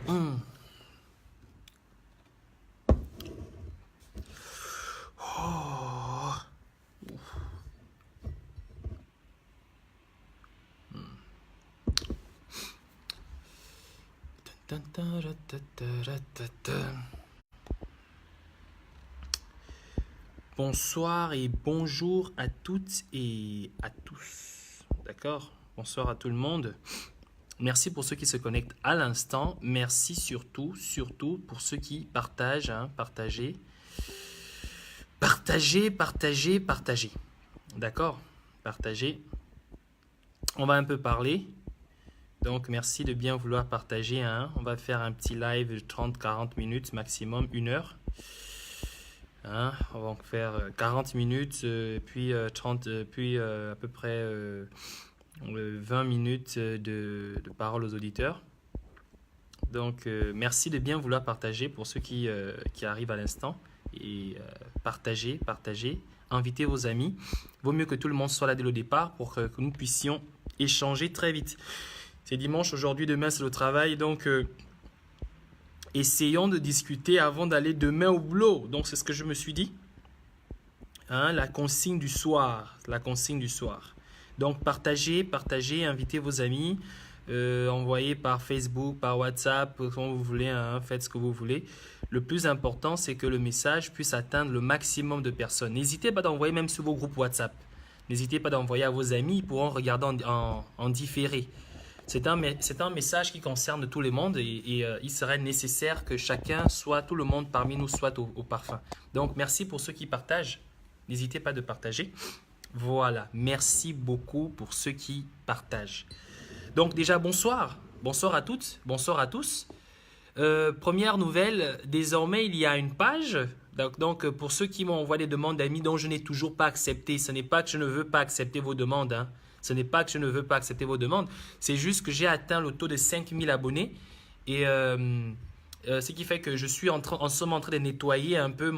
Hmm. Oh. Bonsoir et bonjour à toutes et à tous. D'accord? Bonsoir à tout le monde. Merci pour ceux qui se connectent à l'instant. Merci surtout pour ceux qui partagent. Partagez. Partagez. D'accord? Partagez. On va un peu parler. Donc, merci de bien vouloir partager. On va faire un petit live de 30-40 minutes, maximum 1 heure. On va faire 40 minutes, puis 30, puis à peu près 20 minutes de parole aux auditeurs. Donc, merci de bien vouloir partager pour ceux qui arrivent à l'instant. Et partagez. Invitez vos amis. Vaut mieux que tout le monde soit là dès le départ pour que nous puissions échanger très vite. C'est dimanche aujourd'hui, demain c'est le travail. Donc, essayons de discuter avant d'aller demain au boulot. Donc, c'est ce que je me suis dit. La consigne du soir. Donc, partagez, invitez vos amis. Envoyez par Facebook, par WhatsApp, comme vous voulez, faites ce que vous voulez. Le plus important, c'est que le message puisse atteindre le maximum de personnes. N'hésitez pas d'envoyer même sur vos groupes WhatsApp. N'hésitez pas d'envoyer à vos amis, ils pourront regarder en différé. C'est un message qui concerne tout le monde et il serait nécessaire que tout le monde parmi nous soit au parfum. Donc, merci pour ceux qui partagent. N'hésitez pas de partager. Voilà, merci beaucoup pour ceux qui partagent. Donc déjà, bonsoir. Bonsoir à toutes, bonsoir à tous. Première nouvelle, désormais, il y a une page. Donc pour ceux qui m'envoient des demandes d'amis dont je n'ai toujours pas accepté, ce n'est pas que je ne veux pas accepter vos demandes. Ce n'est pas que je ne veux pas accepter vos demandes. C'est juste que j'ai atteint le taux de 5000 abonnés. Et ce qui fait que je suis en somme en train de nettoyer un peu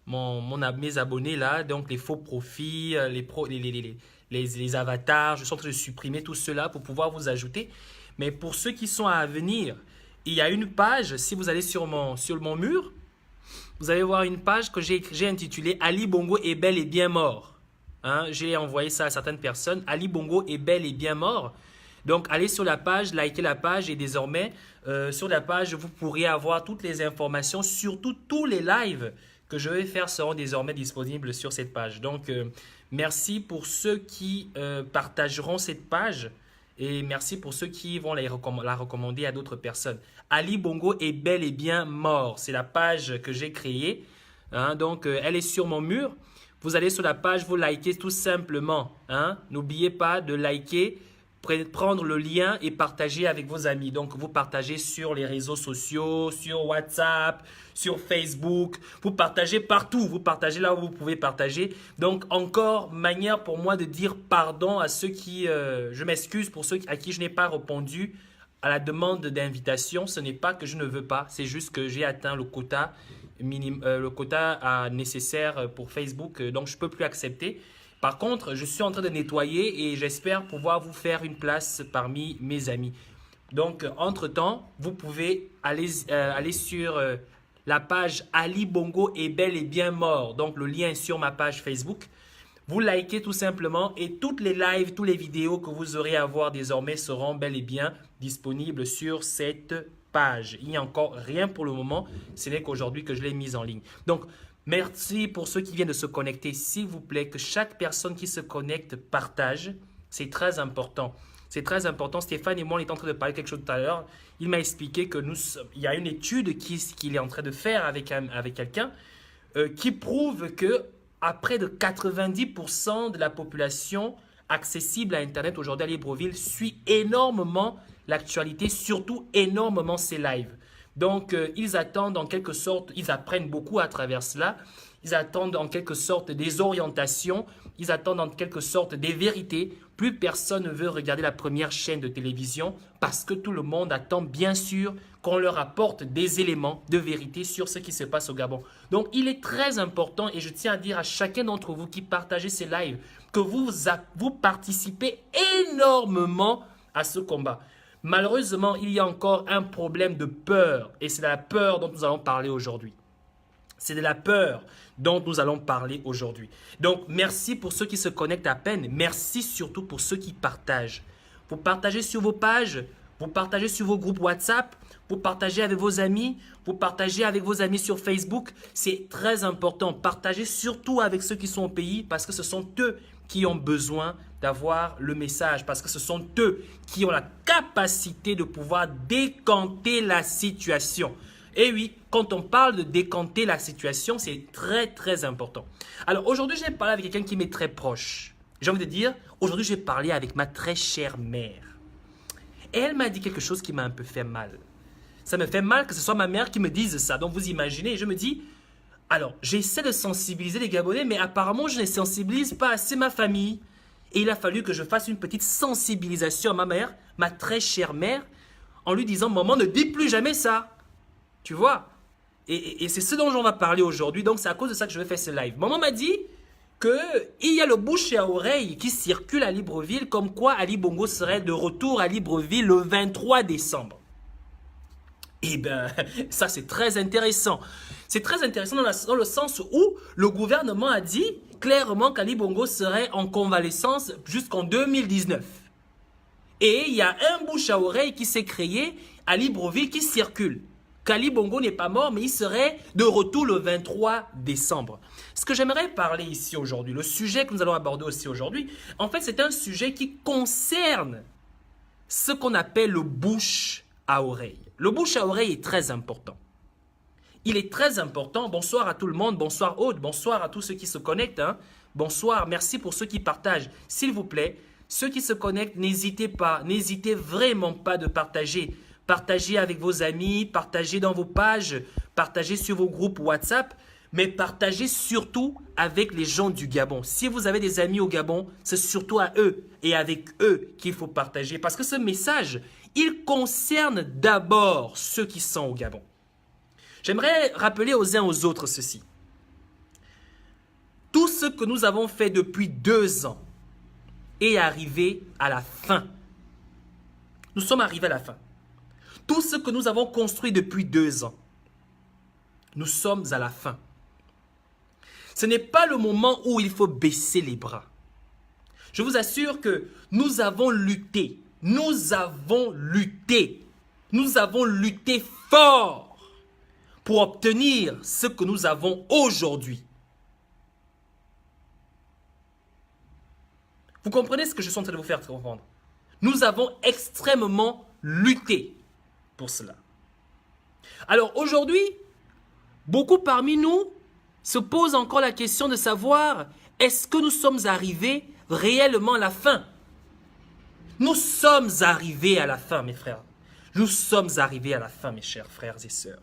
mes abonnés là. Donc les faux profils, les avatars. Je suis en train de supprimer tout cela pour pouvoir vous ajouter. Mais pour ceux qui sont à venir, il y a une page. Si vous allez sur mon mur, vous allez voir une page que j'ai intitulée Ali Bongo est bel et bien mort. J'ai envoyé ça à certaines personnes. Ali Bongo est bel et bien mort. Donc, allez sur la page, likez la page et désormais, sur la page, vous pourrez avoir toutes les informations, surtout tous les lives que je vais faire seront désormais disponibles sur cette page. Donc, merci pour ceux qui partageront cette page et merci pour ceux qui vont la recommander à d'autres personnes. Ali Bongo est bel et bien mort. C'est la page que j'ai créée. Donc, elle est sur mon mur. Vous allez sur la page, vous likez tout simplement. N'oubliez pas de liker, prendre le lien et partager avec vos amis. Donc, vous partagez sur les réseaux sociaux, sur WhatsApp, sur Facebook. Vous partagez partout. Vous partagez là où vous pouvez partager. Donc, encore manière pour moi de dire pardon à ceux qui… je m'excuse pour ceux à qui je n'ai pas répondu à la demande d'invitation. Ce n'est pas que je ne veux pas. C'est juste que j'ai atteint le quota nécessaire pour Facebook, donc je ne peux plus accepter. Par contre, je suis en train de nettoyer et j'espère pouvoir vous faire une place parmi mes amis. Donc, entre-temps, vous pouvez aller sur la page Ali Bongo est bel et bien mort. Donc, le lien est sur ma page Facebook. Vous likez tout simplement et toutes les lives, toutes les vidéos que vous aurez à voir désormais seront bel et bien disponibles sur cette page. Il n'y a encore rien pour le moment, ce n'est qu'aujourd'hui que je l'ai mise en ligne. Donc, merci pour ceux qui viennent de se connecter. S'il vous plaît, que chaque personne qui se connecte partage. C'est très important. C'est très important. Stéphane et moi, on est en train de parler de quelque chose tout à l'heure. Il m'a expliqué que il y a une étude qu'il est en train de faire avec quelqu'un qui prouve que à près de 90% de la population accessible à Internet aujourd'hui à Libreville suit énormément l'actualité, surtout énormément ces lives. Donc, ils attendent en quelque sorte, ils apprennent beaucoup à travers cela. Ils attendent en quelque sorte des orientations, ils attendent en quelque sorte des vérités. Plus personne ne veut regarder la première chaîne de télévision parce que tout le monde attend bien sûr qu'on leur apporte des éléments de vérité sur ce qui se passe au Gabon. Donc, il est très important et je tiens à dire à chacun d'entre vous qui partagez ces lives que vous participez énormément à ce combat. Malheureusement, il y a encore un problème de peur et c'est de la peur dont nous allons parler aujourd'hui. C'est de la peur dont nous allons parler aujourd'hui. Donc, merci pour ceux qui se connectent à peine. Merci surtout pour ceux qui partagent. Vous partagez sur vos pages, vous partagez sur vos groupes WhatsApp, vous partagez avec vos amis, vous partagez avec vos amis sur Facebook. C'est très important. Partagez surtout avec ceux qui sont au pays parce que ce sont eux qui ont besoin d'avoir le message, parce que ce sont eux qui ont la capacité de pouvoir décanter la situation. Et oui, quand on parle de décanter la situation, c'est très très important. Alors aujourd'hui, j'ai parlé avec quelqu'un qui m'est très proche. J'ai envie de dire, aujourd'hui, j'ai parlé avec ma très chère mère. Et elle m'a dit quelque chose qui m'a un peu fait mal. Ça me fait mal que ce soit ma mère qui me dise ça. Donc vous imaginez, je me dis, alors j'essaie de sensibiliser les Gabonais, mais apparemment je ne sensibilise pas assez ma famille. Et il a fallu que je fasse une petite sensibilisation à ma mère, ma très chère mère, en lui disant, maman, ne dis plus jamais ça. Tu vois? Et c'est ce dont on va parler aujourd'hui. Donc, c'est à cause de ça que je vais faire ce live. Maman m'a dit qu'il y a le bouche à oreille qui circule à Libreville, comme quoi Ali Bongo serait de retour à Libreville le 23 décembre. Eh bien, ça c'est très intéressant. C'est très intéressant dans le sens où le gouvernement a dit clairement qu'Ali Bongo serait en convalescence jusqu'en 2019. Et il y a un bouche à oreille qui s'est créé à Libreville qui circule. qu'Ali Bongo n'est pas mort, mais il serait de retour le 23 décembre. Ce que j'aimerais parler ici aujourd'hui, le sujet que nous allons aborder aussi aujourd'hui, en fait, c'est un sujet qui concerne ce qu'on appelle le bouche à oreille. Le bouche à oreille est très important. Il est très important. Bonsoir à tout le monde. Bonsoir Aude. Bonsoir à tous ceux qui se connectent. Bonsoir. Merci pour ceux qui partagent. S'il vous plaît, ceux qui se connectent, n'hésitez pas. N'hésitez vraiment pas de partager. Partagez avec vos amis, partagez dans vos pages, partagez sur vos groupes WhatsApp, mais partagez surtout avec les gens du Gabon. Si vous avez des amis au Gabon, c'est surtout à eux et avec eux qu'il faut partager. Parce que ce message, il concerne d'abord ceux qui sont au Gabon. J'aimerais rappeler aux uns aux autres ceci. Tout ce que nous avons fait depuis 2 ans est arrivé à la fin. Nous sommes arrivés à la fin. Tout ce que nous avons construit depuis 2 ans, nous sommes à la fin. Ce n'est pas le moment où il faut baisser les bras. Je vous assure que nous avons lutté. Nous avons lutté. Nous avons lutté fort pour obtenir ce que nous avons aujourd'hui. Vous comprenez ce que je suis en train de vous faire comprendre? Nous avons extrêmement lutté pour cela. Alors aujourd'hui, beaucoup parmi nous se posent encore la question de savoir est-ce que nous sommes arrivés réellement à la fin? Nous sommes arrivés à la fin, mes frères. Nous sommes arrivés à la fin, mes chers frères et sœurs.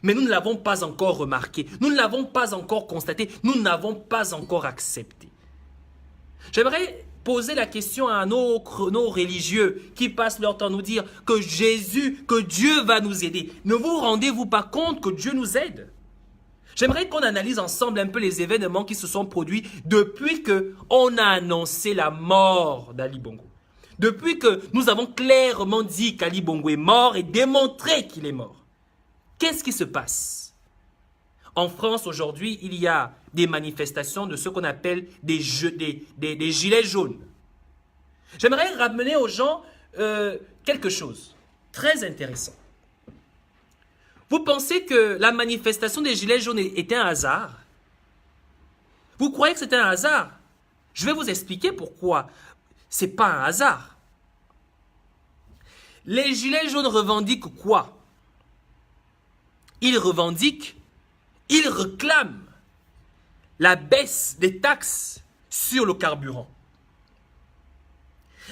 Mais nous ne l'avons pas encore remarqué. Nous ne l'avons pas encore constaté. Nous n'avons pas encore accepté. J'aimerais poser la question à nos religieux qui passent leur temps à nous dire que Jésus, que Dieu va nous aider. Ne vous rendez-vous pas compte que Dieu nous aide? J'aimerais qu'on analyse ensemble un peu les événements qui se sont produits depuis qu'on a annoncé la mort d'Ali Bongo. Depuis que nous avons clairement dit qu'Ali Bongo est mort et démontré qu'il est mort. Qu'est-ce qui se passe? En France, aujourd'hui, il y a des manifestations de ce qu'on appelle des gilets jaunes. J'aimerais ramener aux gens quelque chose très intéressant. Vous pensez que la manifestation des gilets jaunes était un hasard? Vous croyez que c'était un hasard? Je vais vous expliquer pourquoi ce n'est pas un hasard. Les gilets jaunes revendiquent quoi? Ils revendiquent, ils réclament la baisse des taxes sur le carburant.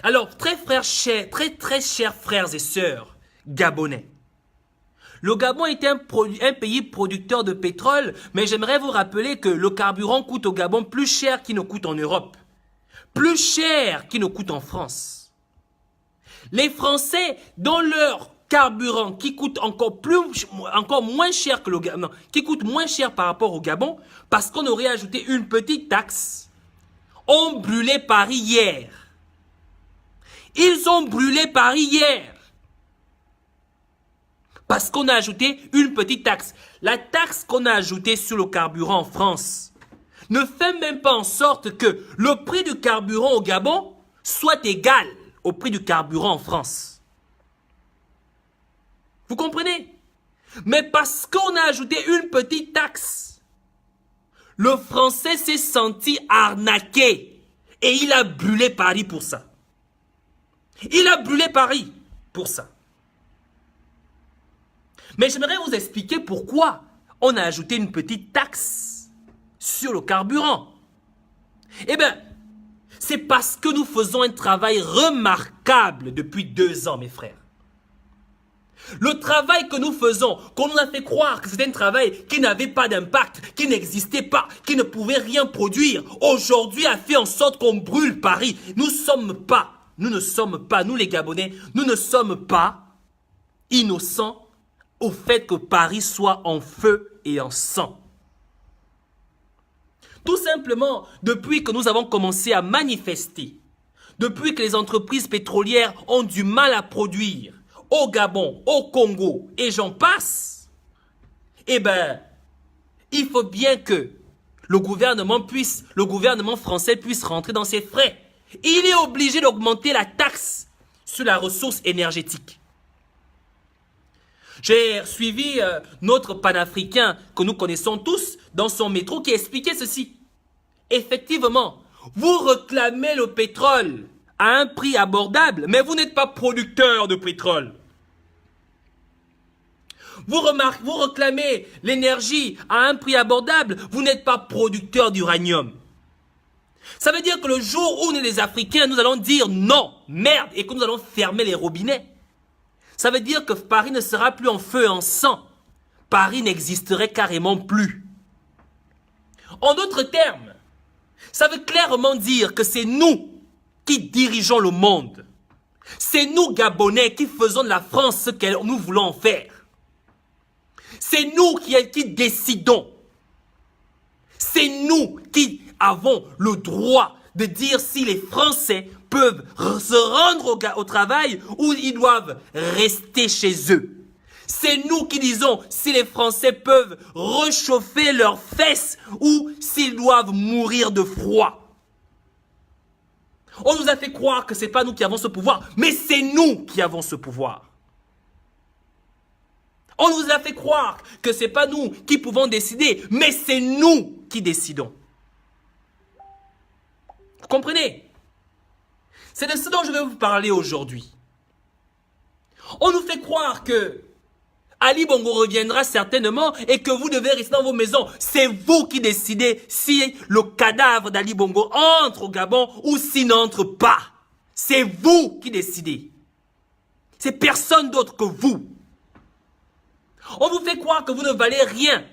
Alors, très chers frères et sœurs gabonais, le Gabon est un pays producteur de pétrole, mais j'aimerais vous rappeler que le carburant coûte au Gabon plus cher qu'il ne coûte en Europe, plus cher qu'il ne coûte en France. Les Français, dans leur carburant qui coûte encore moins cher que le Gabon, qui coûte moins cher par rapport au Gabon, parce qu'on aurait ajouté une petite taxe, ont brûlé Paris hier. Ils ont brûlé Paris hier. Parce qu'on a ajouté une petite taxe. La taxe qu'on a ajoutée sur le carburant en France ne fait même pas en sorte que le prix du carburant au Gabon soit égal au prix du carburant en France. Vous comprenez? Mais parce qu'on a ajouté une petite taxe, le Français s'est senti arnaqué et il a brûlé Paris pour ça. Il a brûlé Paris pour ça. Mais j'aimerais vous expliquer pourquoi on a ajouté une petite taxe sur le carburant. Eh bien, c'est parce que nous faisons un travail remarquable depuis 2 ans, mes frères. Le travail que nous faisons, qu'on nous a fait croire que c'était un travail qui n'avait pas d'impact, qui n'existait pas, qui ne pouvait rien produire, aujourd'hui a fait en sorte qu'on brûle Paris. Nous ne sommes pas, nous les Gabonais, nous ne sommes pas innocents au fait que Paris soit en feu et en sang. Tout simplement, depuis que nous avons commencé à manifester, depuis que les entreprises pétrolières ont du mal à produire, au Gabon, au Congo, et j'en passe, eh bien, il faut bien que le gouvernement français puisse rentrer dans ses frais. Il est obligé d'augmenter la taxe sur la ressource énergétique. J'ai suivi notre panafricain que nous connaissons tous dans son métro qui expliquait ceci. Effectivement, vous réclamez le pétrole à un prix abordable, mais vous n'êtes pas producteur de pétrole. Vous réclamez l'énergie à un prix abordable, vous n'êtes pas producteur d'uranium. Ça veut dire que le jour où nous les Africains, nous allons dire non, merde, et que nous allons fermer les robinets, ça veut dire que Paris ne sera plus en feu et en sang. Paris n'existerait carrément plus. En d'autres termes, ça veut clairement dire que c'est nous qui dirigeons le monde. C'est nous, Gabonais, qui faisons de la France ce que nous voulons en faire. C'est nous qui décidons. C'est nous qui avons le droit de dire si les Français peuvent se rendre au travail ou ils doivent rester chez eux. C'est nous qui disons si les Français peuvent réchauffer leurs fesses ou s'ils doivent mourir de froid. On nous a fait croire que ce n'est pas nous qui avons ce pouvoir, mais c'est nous qui avons ce pouvoir. On nous a fait croire que ce n'est pas nous qui pouvons décider, mais c'est nous qui décidons. Vous comprenez? C'est de ce dont je vais vous parler aujourd'hui. On nous fait croire que Ali Bongo reviendra certainement et que vous devez rester dans vos maisons. C'est vous qui décidez si le cadavre d'Ali Bongo entre au Gabon ou s'il n'entre pas. C'est vous qui décidez. C'est personne d'autre que vous. On vous fait croire que vous ne valez rien.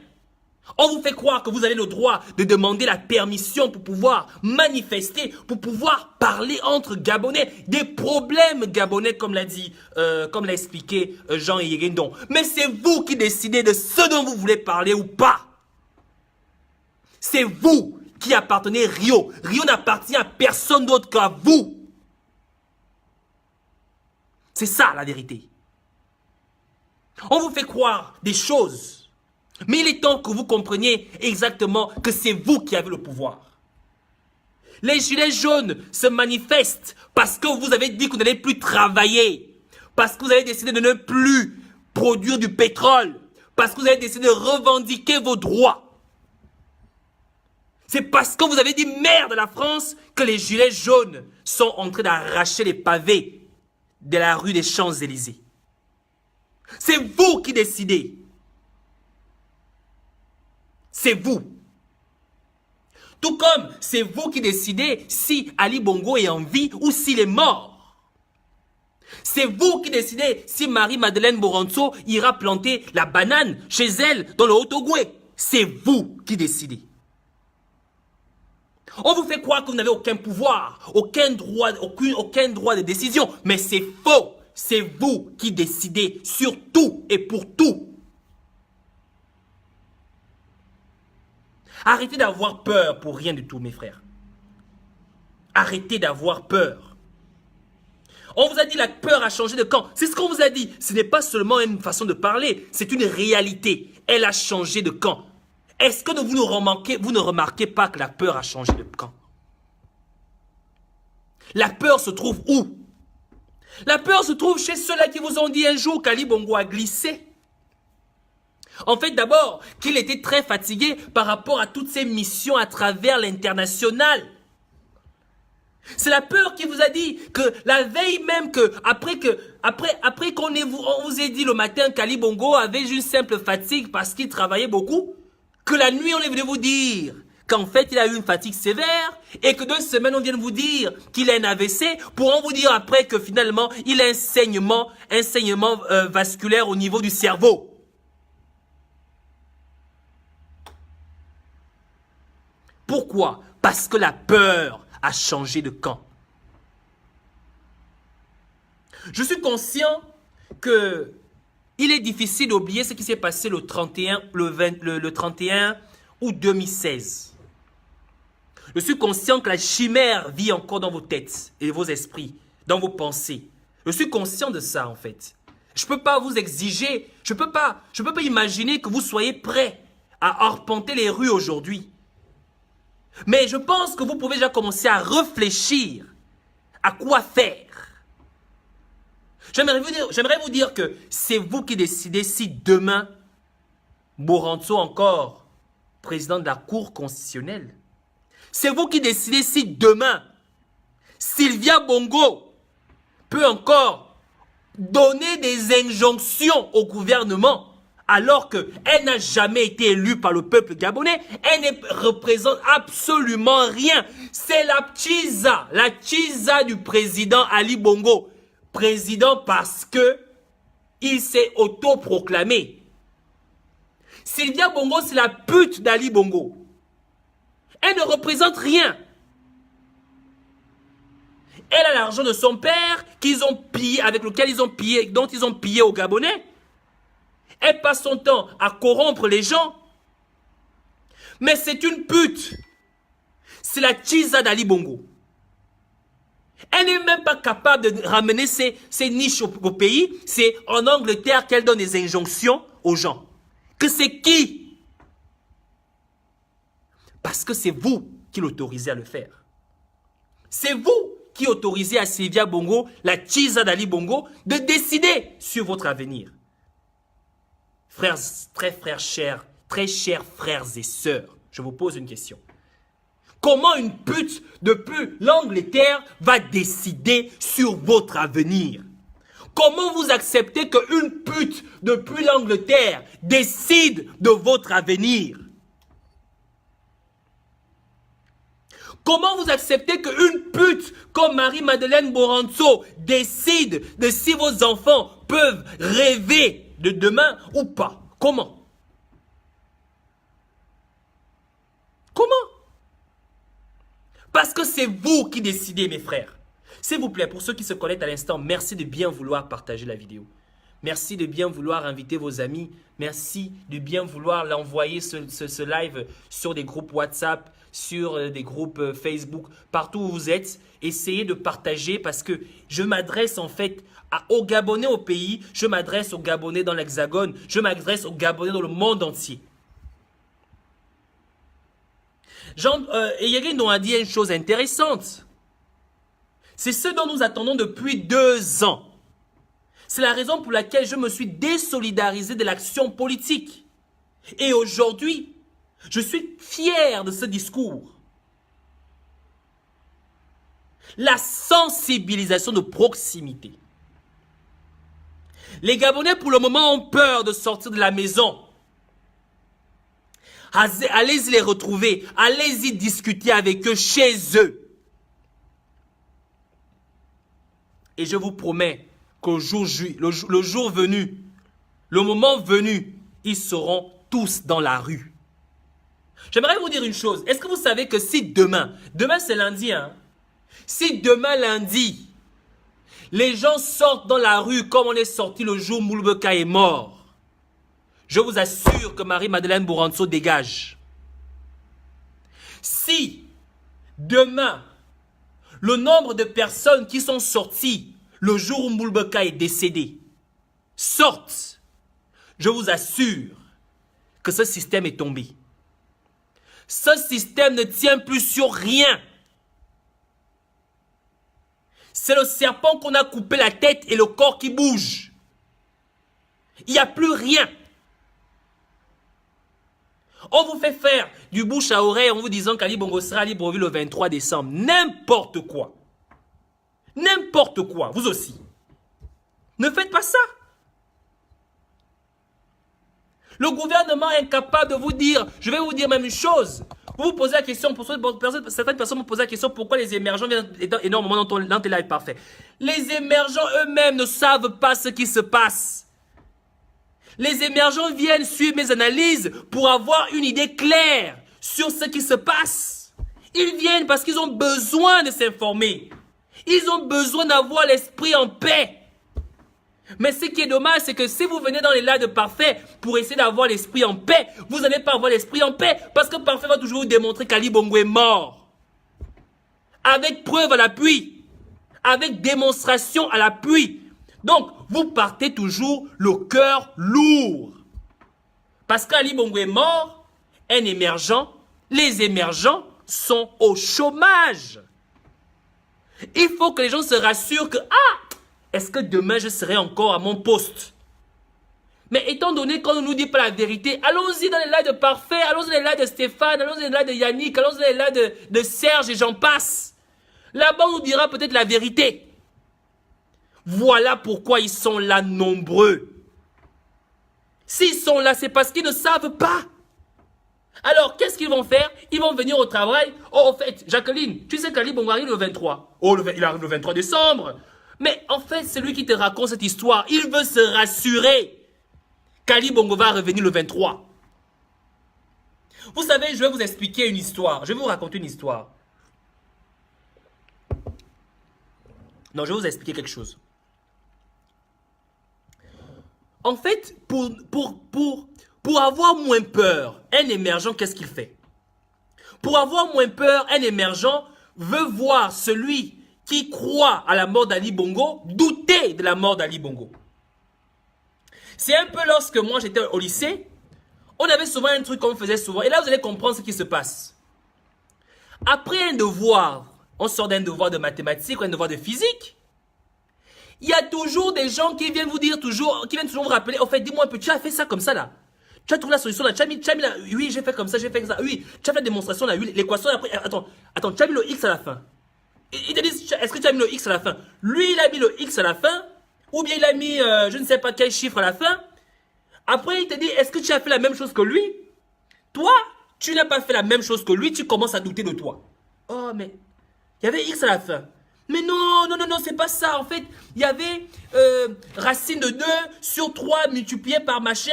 On vous fait croire que vous avez le droit de demander la permission pour pouvoir manifester, pour pouvoir parler entre Gabonais, des problèmes gabonais comme l'a expliqué Jean Yegendon. Mais c'est vous qui décidez de ce dont vous voulez parler ou pas. C'est vous qui appartenez à Rio. Rio n'appartient à personne d'autre qu'à vous. C'est ça la vérité. On vous fait croire des choses. Mais il est temps que vous compreniez exactement que c'est vous qui avez le pouvoir. Les gilets jaunes se manifestent parce que vous avez dit que vous n'allez plus travailler. Parce que vous avez décidé de ne plus produire du pétrole. Parce que vous avez décidé de revendiquer vos droits. C'est parce que vous avez dit merde à la France que les gilets jaunes sont en train d'arracher les pavés de la rue des Champs-Élysées. C'est vous qui décidez. C'est vous. Tout comme c'est vous qui décidez si Ali Bongo est en vie ou s'il est mort. C'est vous qui décidez si Marie-Madeleine Boranzo ira planter la banane chez elle dans le Haut-Ogoué. C'est vous qui décidez. On vous fait croire que vous n'avez aucun pouvoir, aucun droit de décision. Mais c'est faux. C'est vous qui décidez sur tout et pour tout. Arrêtez d'avoir peur pour rien du tout, mes frères. Arrêtez d'avoir peur. On vous a dit la peur a changé de camp. C'est ce qu'on vous a dit. Ce n'est pas seulement une façon de parler, c'est une réalité. Elle a changé de camp. Est-ce que vous ne remarquez pas que la peur a changé de camp? La peur se trouve où? La peur se trouve chez ceux-là qui vous ont dit un jour qu'Ali Bongo a glissé. En fait, d'abord, qu'il était très fatigué par rapport à toutes ces missions à travers l'international. C'est la peur qui vous a dit que la veille même après qu'on vous ait dit le matin qu'Ali Bongo avait une simple fatigue parce qu'il travaillait beaucoup, que la nuit on est venu vous dire qu'en fait il a eu une fatigue sévère et que 2 semaines on vient de vous dire qu'il a un AVC pour en vous dire après que finalement il a un saignement vasculaire au niveau du cerveau. Pourquoi? Parce que la peur a changé de camp. Je suis conscient que il est difficile d'oublier ce qui s'est passé le 31 août 2016. Je suis conscient que la chimère vit encore dans vos têtes et vos esprits, dans vos pensées. Je suis conscient de ça en fait. Je ne peux pas vous exiger, je ne peux pas imaginer que vous soyez prêts à arpenter les rues aujourd'hui. Mais je pense que vous pouvez déjà commencer à réfléchir à quoi faire. J'aimerais vous dire que c'est vous qui décidez si demain, Boranzo encore, président de la Cour constitutionnelle, c'est vous qui décidez si demain, Sylvia Bongo peut encore donner des injonctions au gouvernement alors qu'elle n'a jamais été élue par le peuple gabonais. Elle ne représente absolument rien. C'est la tchiza du président Ali Bongo. Président parce que il s'est autoproclamé. Sylvia Bongo, c'est la pute d'Ali Bongo. Elle ne représente rien. Elle a l'argent de son père qu'ils ont pillé, dont ils ont pillé aux Gabonais. Elle passe son temps à corrompre les gens. Mais c'est une pute. C'est la tchiza d'Ali Bongo. Elle n'est même pas capable de ramener ses niches au pays. C'est en Angleterre qu'elle donne des injonctions aux gens. Que c'est qui? Parce que c'est vous qui l'autorisez à le faire. C'est vous qui autorisez à Sylvia Bongo, la tchiza d'Ali Bongo, de décider sur votre avenir. Frères, très chers frères et sœurs, je vous pose une question. Comment une pute depuis l'Angleterre va décider sur votre avenir? Comment vous acceptez qu'une pute depuis l'Angleterre décide de votre avenir? Comment vous acceptez qu'une pute comme Marie-Madeleine Boranzo décide de si vos enfants peuvent rêver de demain ou pas? Comment? Comment? Parce que c'est vous qui décidez, mes frères. S'il vous plaît, pour ceux qui se connectent à l'instant, merci de bien vouloir partager la vidéo. Merci de bien vouloir inviter vos amis. Merci de bien vouloir l'envoyer ce live sur des groupes WhatsApp, sur des groupes Facebook, partout où vous êtes. Essayez de partager parce que je m'adresse en fait aux Gabonais au pays, je m'adresse aux Gabonais dans l'Hexagone, je m'adresse aux Gabonais dans le monde entier. Eyegin a dit une chose intéressante. C'est ce dont nous attendons depuis 2 ans. C'est la raison pour laquelle je me suis désolidarisé de l'action politique. Et aujourd'hui, je suis fier de ce discours. La sensibilisation de proximité. Les Gabonais, pour le moment, ont peur de sortir de la maison. Allez-y les retrouver. Allez-y discuter avec eux chez eux. Et je vous promets qu'au jour venu, le moment venu, ils seront tous dans la rue. J'aimerais vous dire une chose. Est-ce que vous savez que si demain c'est lundi, hein, si demain lundi, les gens sortent dans la rue comme on est sorti le jour où Moulbeka est mort, je vous assure que Marie-Madeleine Boranzo dégage. Si demain, le nombre de personnes qui sont sorties le jour où Mboulbeka est décédé, sortent, je vous assure que ce système est tombé. Ce système ne tient plus sur rien. C'est le serpent qu'on a coupé la tête et le corps qui bouge. Il n'y a plus rien. On vous fait faire du bouche à oreille en vous disant qu'Ali Bongo sera à Libreville le 23 décembre. N'importe quoi. N'importe quoi. Vous aussi. Ne faites pas ça. Le gouvernement est incapable de vous dire, je vais vous dire même une chose. Vous vous posez la question, certaines personnes me posent la question pourquoi les émergents viennent énormément dans tes lives parfaits. Les émergents eux-mêmes ne savent pas ce qui se passe. Les émergents viennent suivre mes analyses pour avoir une idée claire sur ce qui se passe. Ils viennent parce qu'ils ont besoin de s'informer. Ils ont besoin d'avoir l'esprit en paix. Mais ce qui est dommage, c'est que si vous venez dans les lives de Parfait pour essayer d'avoir l'esprit en paix, vous n'allez pas avoir l'esprit en paix parce que Parfait va toujours vous démontrer qu'Ali Bongo est mort. Avec preuve à l'appui. Avec démonstration à l'appui. Donc, vous partez toujours le cœur lourd. Parce qu'Ali Bongo est mort, un émergent, les émergents sont au chômage. Il faut que les gens se rassurent que, est-ce que demain je serai encore à mon poste? Mais étant donné qu'on ne nous dit pas la vérité, allons-y dans les lives de Parfait, allons-y dans les lives de Stéphane, allons-y dans les lives de Yannick, allons-y dans les lives de Serge et j'en passe. Là-bas, on nous dira peut-être la vérité. Voilà pourquoi ils sont là nombreux. S'ils sont là, c'est parce qu'ils ne savent pas. Alors, qu'est-ce qu'ils vont faire? Ils vont venir au travail. Oh, en fait, Jacqueline, tu sais qu'Ali Bongo arrive le 23. Oh, il arrive le 23 décembre. Mais en fait, c'est lui qui te raconte cette histoire. Il veut se rassurer qu'Ali Bongo va revenir le 23. Vous savez, je vais vous expliquer une histoire. Je vais vous raconter une histoire. Non, je vais vous expliquer quelque chose. En fait, pour avoir moins peur, un émergent, qu'est-ce qu'il fait? Pour avoir moins peur, un émergent veut voir celui qui croit à la mort d'Ali Bongo douter de la mort d'Ali Bongo. C'est un peu lorsque moi j'étais au lycée, on avait souvent un truc qu'on faisait souvent. Et là, vous allez comprendre ce qui se passe. Après un devoir, on sort d'un devoir de mathématiques ou un devoir de physique. Il y a toujours des gens qui viennent vous dire toujours, qui viennent toujours vous rappeler, en fait, dis-moi un peu, tu as fait ça comme ça là. Tu as trouvé la solution là, tu as mis là, oui, j'ai fait comme ça, j'ai fait ça, oui, tu as fait la démonstration là, oui, l'équation après, attends, tu as mis le X à la fin. Ils te disent, est-ce que tu as mis le X à la fin? Lui, il a mis le X à la fin, ou bien il a mis, je ne sais pas quel chiffre à la fin. Après, il te dit, est-ce que tu as fait la même chose que lui? Toi, tu n'as pas fait la même chose que lui, tu commences à douter de toi. Oh, mais il y avait X à la fin. Mais non, c'est pas ça. En fait, il y avait racine de 2 sur 3 multiplié par machin,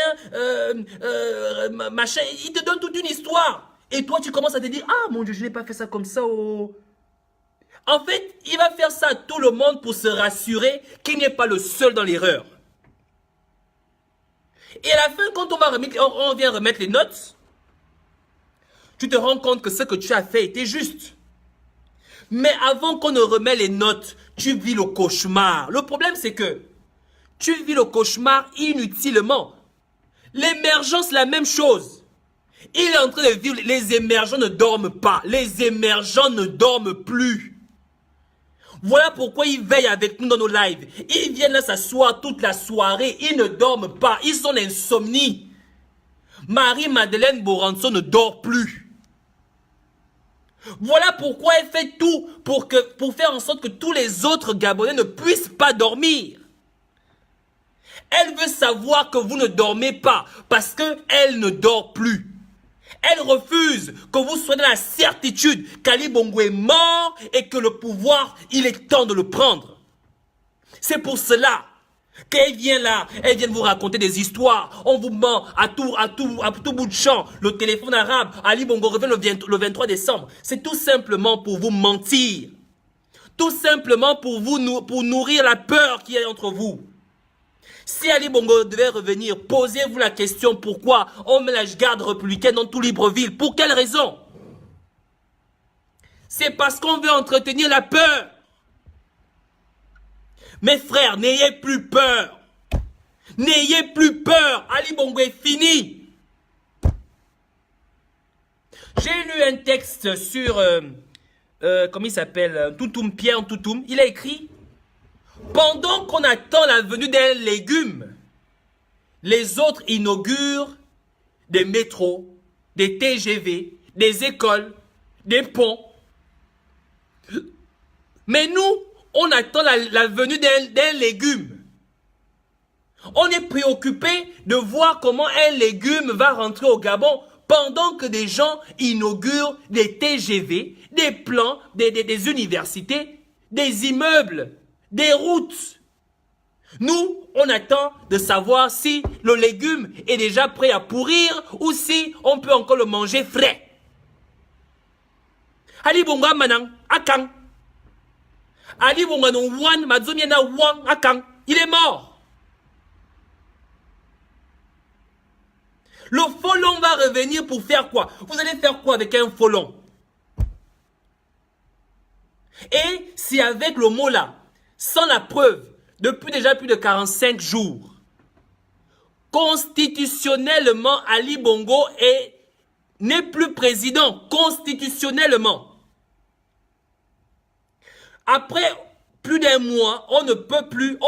machin. Il te donne toute une histoire. Et toi, tu commences à te dire, ah mon Dieu, je n'ai pas fait ça comme ça. Oh. En fait, il va faire ça à tout le monde pour se rassurer qu'il n'est pas le seul dans l'erreur. Et à la fin, quand on vient remettre les notes, tu te rends compte que ce que tu as fait était juste. Mais avant qu'on ne remette les notes, tu vis le cauchemar. Le problème, c'est que tu vis le cauchemar inutilement. L'émergence, c'est la même chose. Il est en train de vivre. Les émergents ne dorment pas. Les émergents ne dorment plus. Voilà pourquoi ils veillent avec nous dans nos lives. Ils viennent là s'asseoir toute la soirée. Ils ne dorment pas. Ils sont insomnie. Marie-Madeleine Boranso ne dort plus. Voilà pourquoi elle fait tout pour faire en sorte que tous les autres Gabonais ne puissent pas dormir. Elle veut savoir que vous ne dormez pas parce qu'elle ne dort plus. Elle refuse que vous soyez dans la certitude qu'Ali Bongo est mort et que le pouvoir, il est temps de le prendre. C'est pour cela qu'elle vient là, elle vient vous raconter des histoires. On vous ment à tout bout de champ. Le téléphone arabe, Ali Bongo revient le 23 décembre. C'est tout simplement pour vous mentir. Tout simplement pour nourrir la peur qui est entre vous. Si Ali Bongo devait revenir, posez-vous la question pourquoi on met la garde républicaine dans tout Libreville. Pour quelle raison? C'est parce qu'on veut entretenir la peur. Mes frères, n'ayez plus peur. N'ayez plus peur. Ali Bongo est fini. J'ai lu un texte sur, comment il s'appelle, Toutoum, Pierre Toutoum. Il a écrit, pendant qu'on attend la venue d'un légume, les autres inaugurent des métros, des TGV, des écoles, des ponts. Mais nous, on attend la venue d'un légume. On est préoccupé de voir comment un légume va rentrer au Gabon pendant que des gens inaugurent des TGV, des plans, des universités, des immeubles, des routes. Nous, on attend de savoir si le légume est déjà prêt à pourrir ou si on peut encore le manger frais. Ali Bonga Manang, Akang. Ali Bonga non Wan, Mazumiena Wan, Akang. Il est mort. Le folon va revenir pour faire quoi? Vous allez faire quoi avec un folon? Et si avec le mot là, sans la preuve, depuis déjà plus de 45 jours, constitutionnellement, Ali Bongo n'est plus président, constitutionnellement. Après plus d'un mois, on ne peut plus,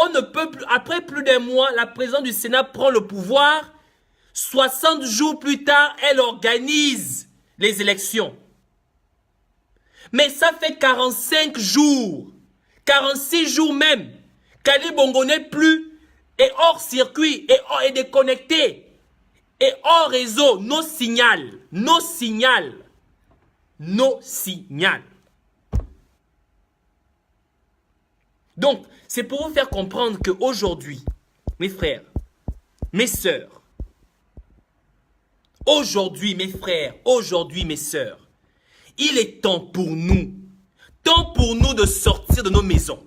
après plus d'un mois, la présidente du Sénat prend le pouvoir. 60 jours plus tard, elle organise les élections. Mais ça fait 45 jours, 46 jours même, qu'Ali Bongo n'est plus, est hors circuit, est déconnecté, est hors réseau, nos signal. Donc, c'est pour vous faire comprendre qu'aujourd'hui, mes frères, mes sœurs, aujourd'hui, mes frères, aujourd'hui, mes sœurs, il est temps pour nous de sortir de nos maisons.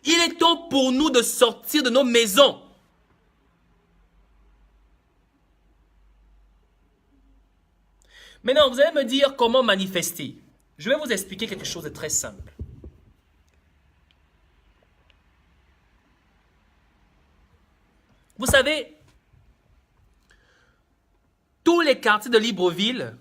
Il est temps pour nous de sortir de nos maisons. Maintenant, vous allez me dire comment manifester. Je vais vous expliquer quelque chose de très simple. Vous savez, tous les quartiers de Libreville,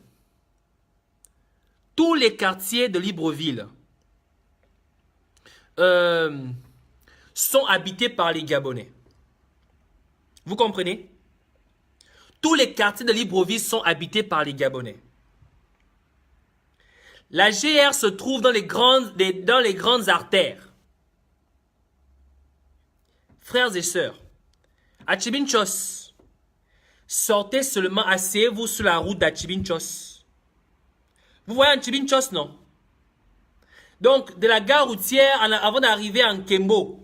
sont habités par les Gabonais. Vous comprenez? Tous les quartiers de Libreville sont habités par les Gabonais. La GR se trouve dans les grandes artères. Frères et sœurs, à Tchibinchos, sortez seulement, asseyez-vous sur la route d'Achibinchos. Vous voyez Achibinchos, non? Donc, de la gare routière, avant d'arriver en Kembo,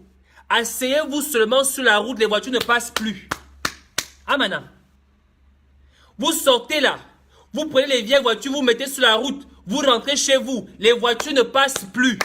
asseyez-vous seulement sur la route, les voitures ne passent plus. Ah, maintenant. Vous sortez là, vous prenez les vieilles voitures, vous mettez sur la route, vous rentrez chez vous, les voitures ne passent plus.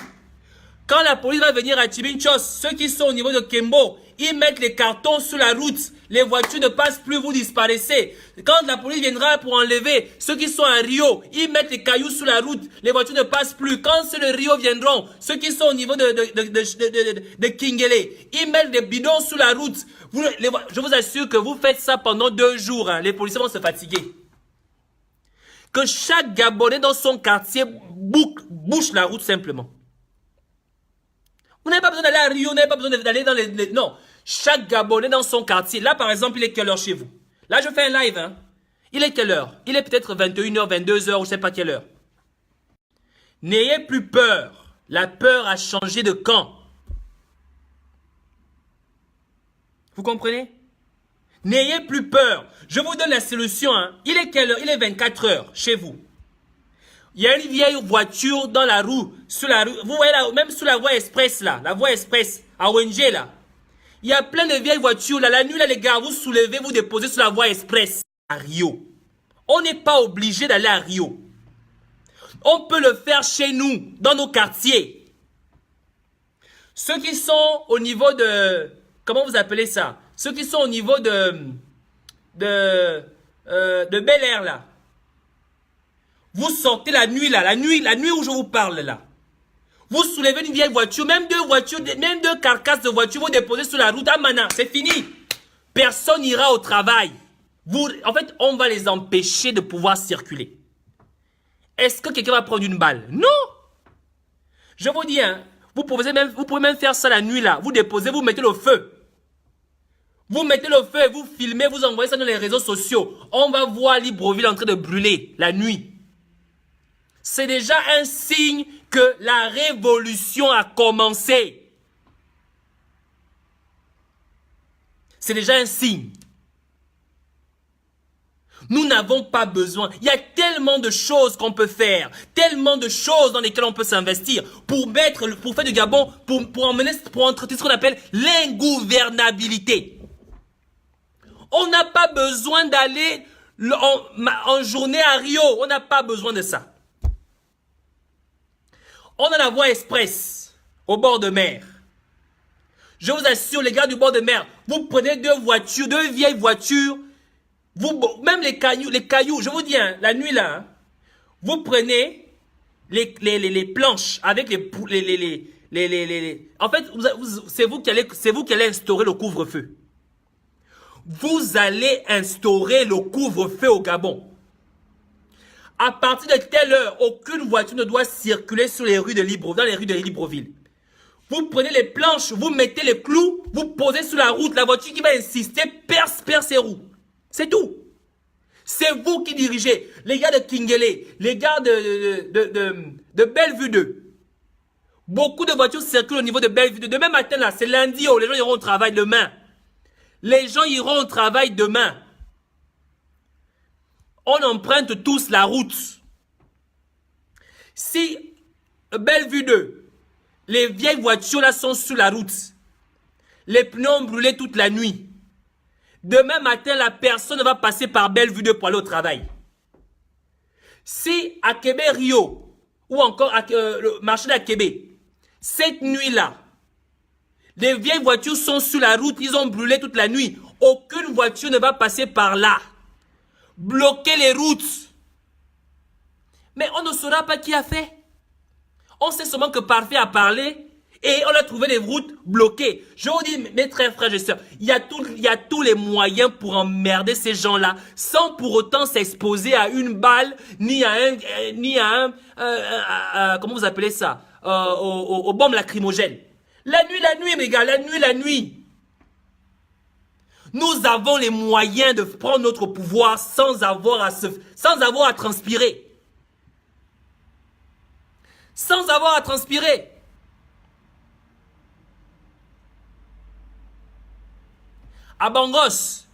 Quand la police va venir à Tchibinchos, ceux qui sont au niveau de Kembo, ils mettent les cartons sur la route. Les voitures ne passent plus, vous disparaissez. Quand la police viendra pour enlever ceux qui sont à Rio, ils mettent les cailloux sur la route. Les voitures ne passent plus. Quand ceux de Rio viendront, ceux qui sont au niveau de Kingele, ils mettent des bidons sur la route. Je vous assure que vous faites ça pendant 2 jours. Hein. Les policiers vont se fatiguer. Que chaque Gabonais dans son quartier bouche la route simplement. Vous n'avez pas besoin d'aller à Rio, vous n'avez pas besoin d'aller dans les... Non, chaque Gabonais dans son quartier. Là, par exemple, il est quelle heure chez vous? Là, je fais un live. Hein. Il est quelle heure? Il est peut-être 21h, 22h, ou je ne sais pas quelle heure. N'ayez plus peur. La peur a changé de camp. Vous comprenez? N'ayez plus peur. Je vous donne la solution. Hein. Il est quelle heure? Il est 24h chez vous. Il y a une vieille voiture dans la rue, vous voyez là, même sur la voie express là, la voie express à Wenje là. Il y a plein de vieilles voitures là, la nuit là les gars, vous soulevez, vous déposez sur la voie express à Rio. On n'est pas obligé d'aller à Rio. On peut le faire chez nous, dans nos quartiers. Ceux qui sont au niveau de, comment vous appelez ça? Ceux qui sont au niveau de Bel Air là. Vous sortez la nuit là, la nuit où je vous parle là. Vous soulevez une vieille voiture, même deux carcasses de voiture, vous déposez sur la route à Mana. C'est fini. Personne n'ira au travail. En fait, on va les empêcher de pouvoir circuler. Est-ce que quelqu'un va prendre une balle? Non. Je vous dis, hein, vous pouvez même faire ça la nuit là. Vous déposez, vous mettez le feu. Vous mettez le feu, vous filmez, vous envoyez ça dans les réseaux sociaux. On va voir Libreville en train de brûler la nuit. C'est déjà un signe que la révolution a commencé. C'est déjà un signe. Nous n'avons pas besoin. Il y a tellement de choses qu'on peut faire, tellement de choses dans lesquelles on peut s'investir pour faire du Gabon, pour entretenir ce qu'on appelle l'ingouvernabilité. On n'a pas besoin d'aller en journée à Rio. On n'a pas besoin de ça. On a la voie express au bord de mer. Je vous assure, les gars du bord de mer, vous prenez deux vieilles voitures, même les cailloux, je vous dis, hein, la nuit là, hein, vous prenez les planches avec en fait, c'est vous qui allez instaurer le couvre-feu. Vous allez instaurer le couvre-feu au Gabon. À partir de telle heure, aucune voiture ne doit circuler sur les rues de dans les rues de Libreville. Vous prenez les planches, vous mettez les clous, vous posez sur la route. La voiture qui va insister perce ses roues. C'est tout. C'est vous qui dirigez. Les gars de Kingele, les gars de Bellevue 2. Beaucoup de voitures circulent au niveau de Bellevue 2. Demain matin, là, c'est lundi, les gens iront au travail demain. Les gens iront au travail demain. On emprunte tous la route. Si Bellevue 2, les vieilles voitures là sont sur la route, les pneus ont brûlé toute la nuit. Demain matin, la personne va passer par Bellevue 2 pour aller au travail. Si à Québec Rio, ou encore le marché d'Akébé, cette nuit-là, les vieilles voitures sont sur la route, ils ont brûlé toute la nuit. Aucune voiture ne va passer par là. Bloquer les routes. Mais on ne saura pas qui a fait. On sait seulement que Parfait a parlé et on a trouvé les routes bloquées. Je vous dis, mes très frères et sœurs, il y a tous les moyens pour emmerder ces gens-là sans pour autant s'exposer à une balle ni à comment vous appelez ça, aux bombes lacrymogènes. La nuit, mes gars, la nuit. Nous avons les moyens de prendre notre pouvoir sans avoir à transpirer. Sans avoir à transpirer. À Bangos,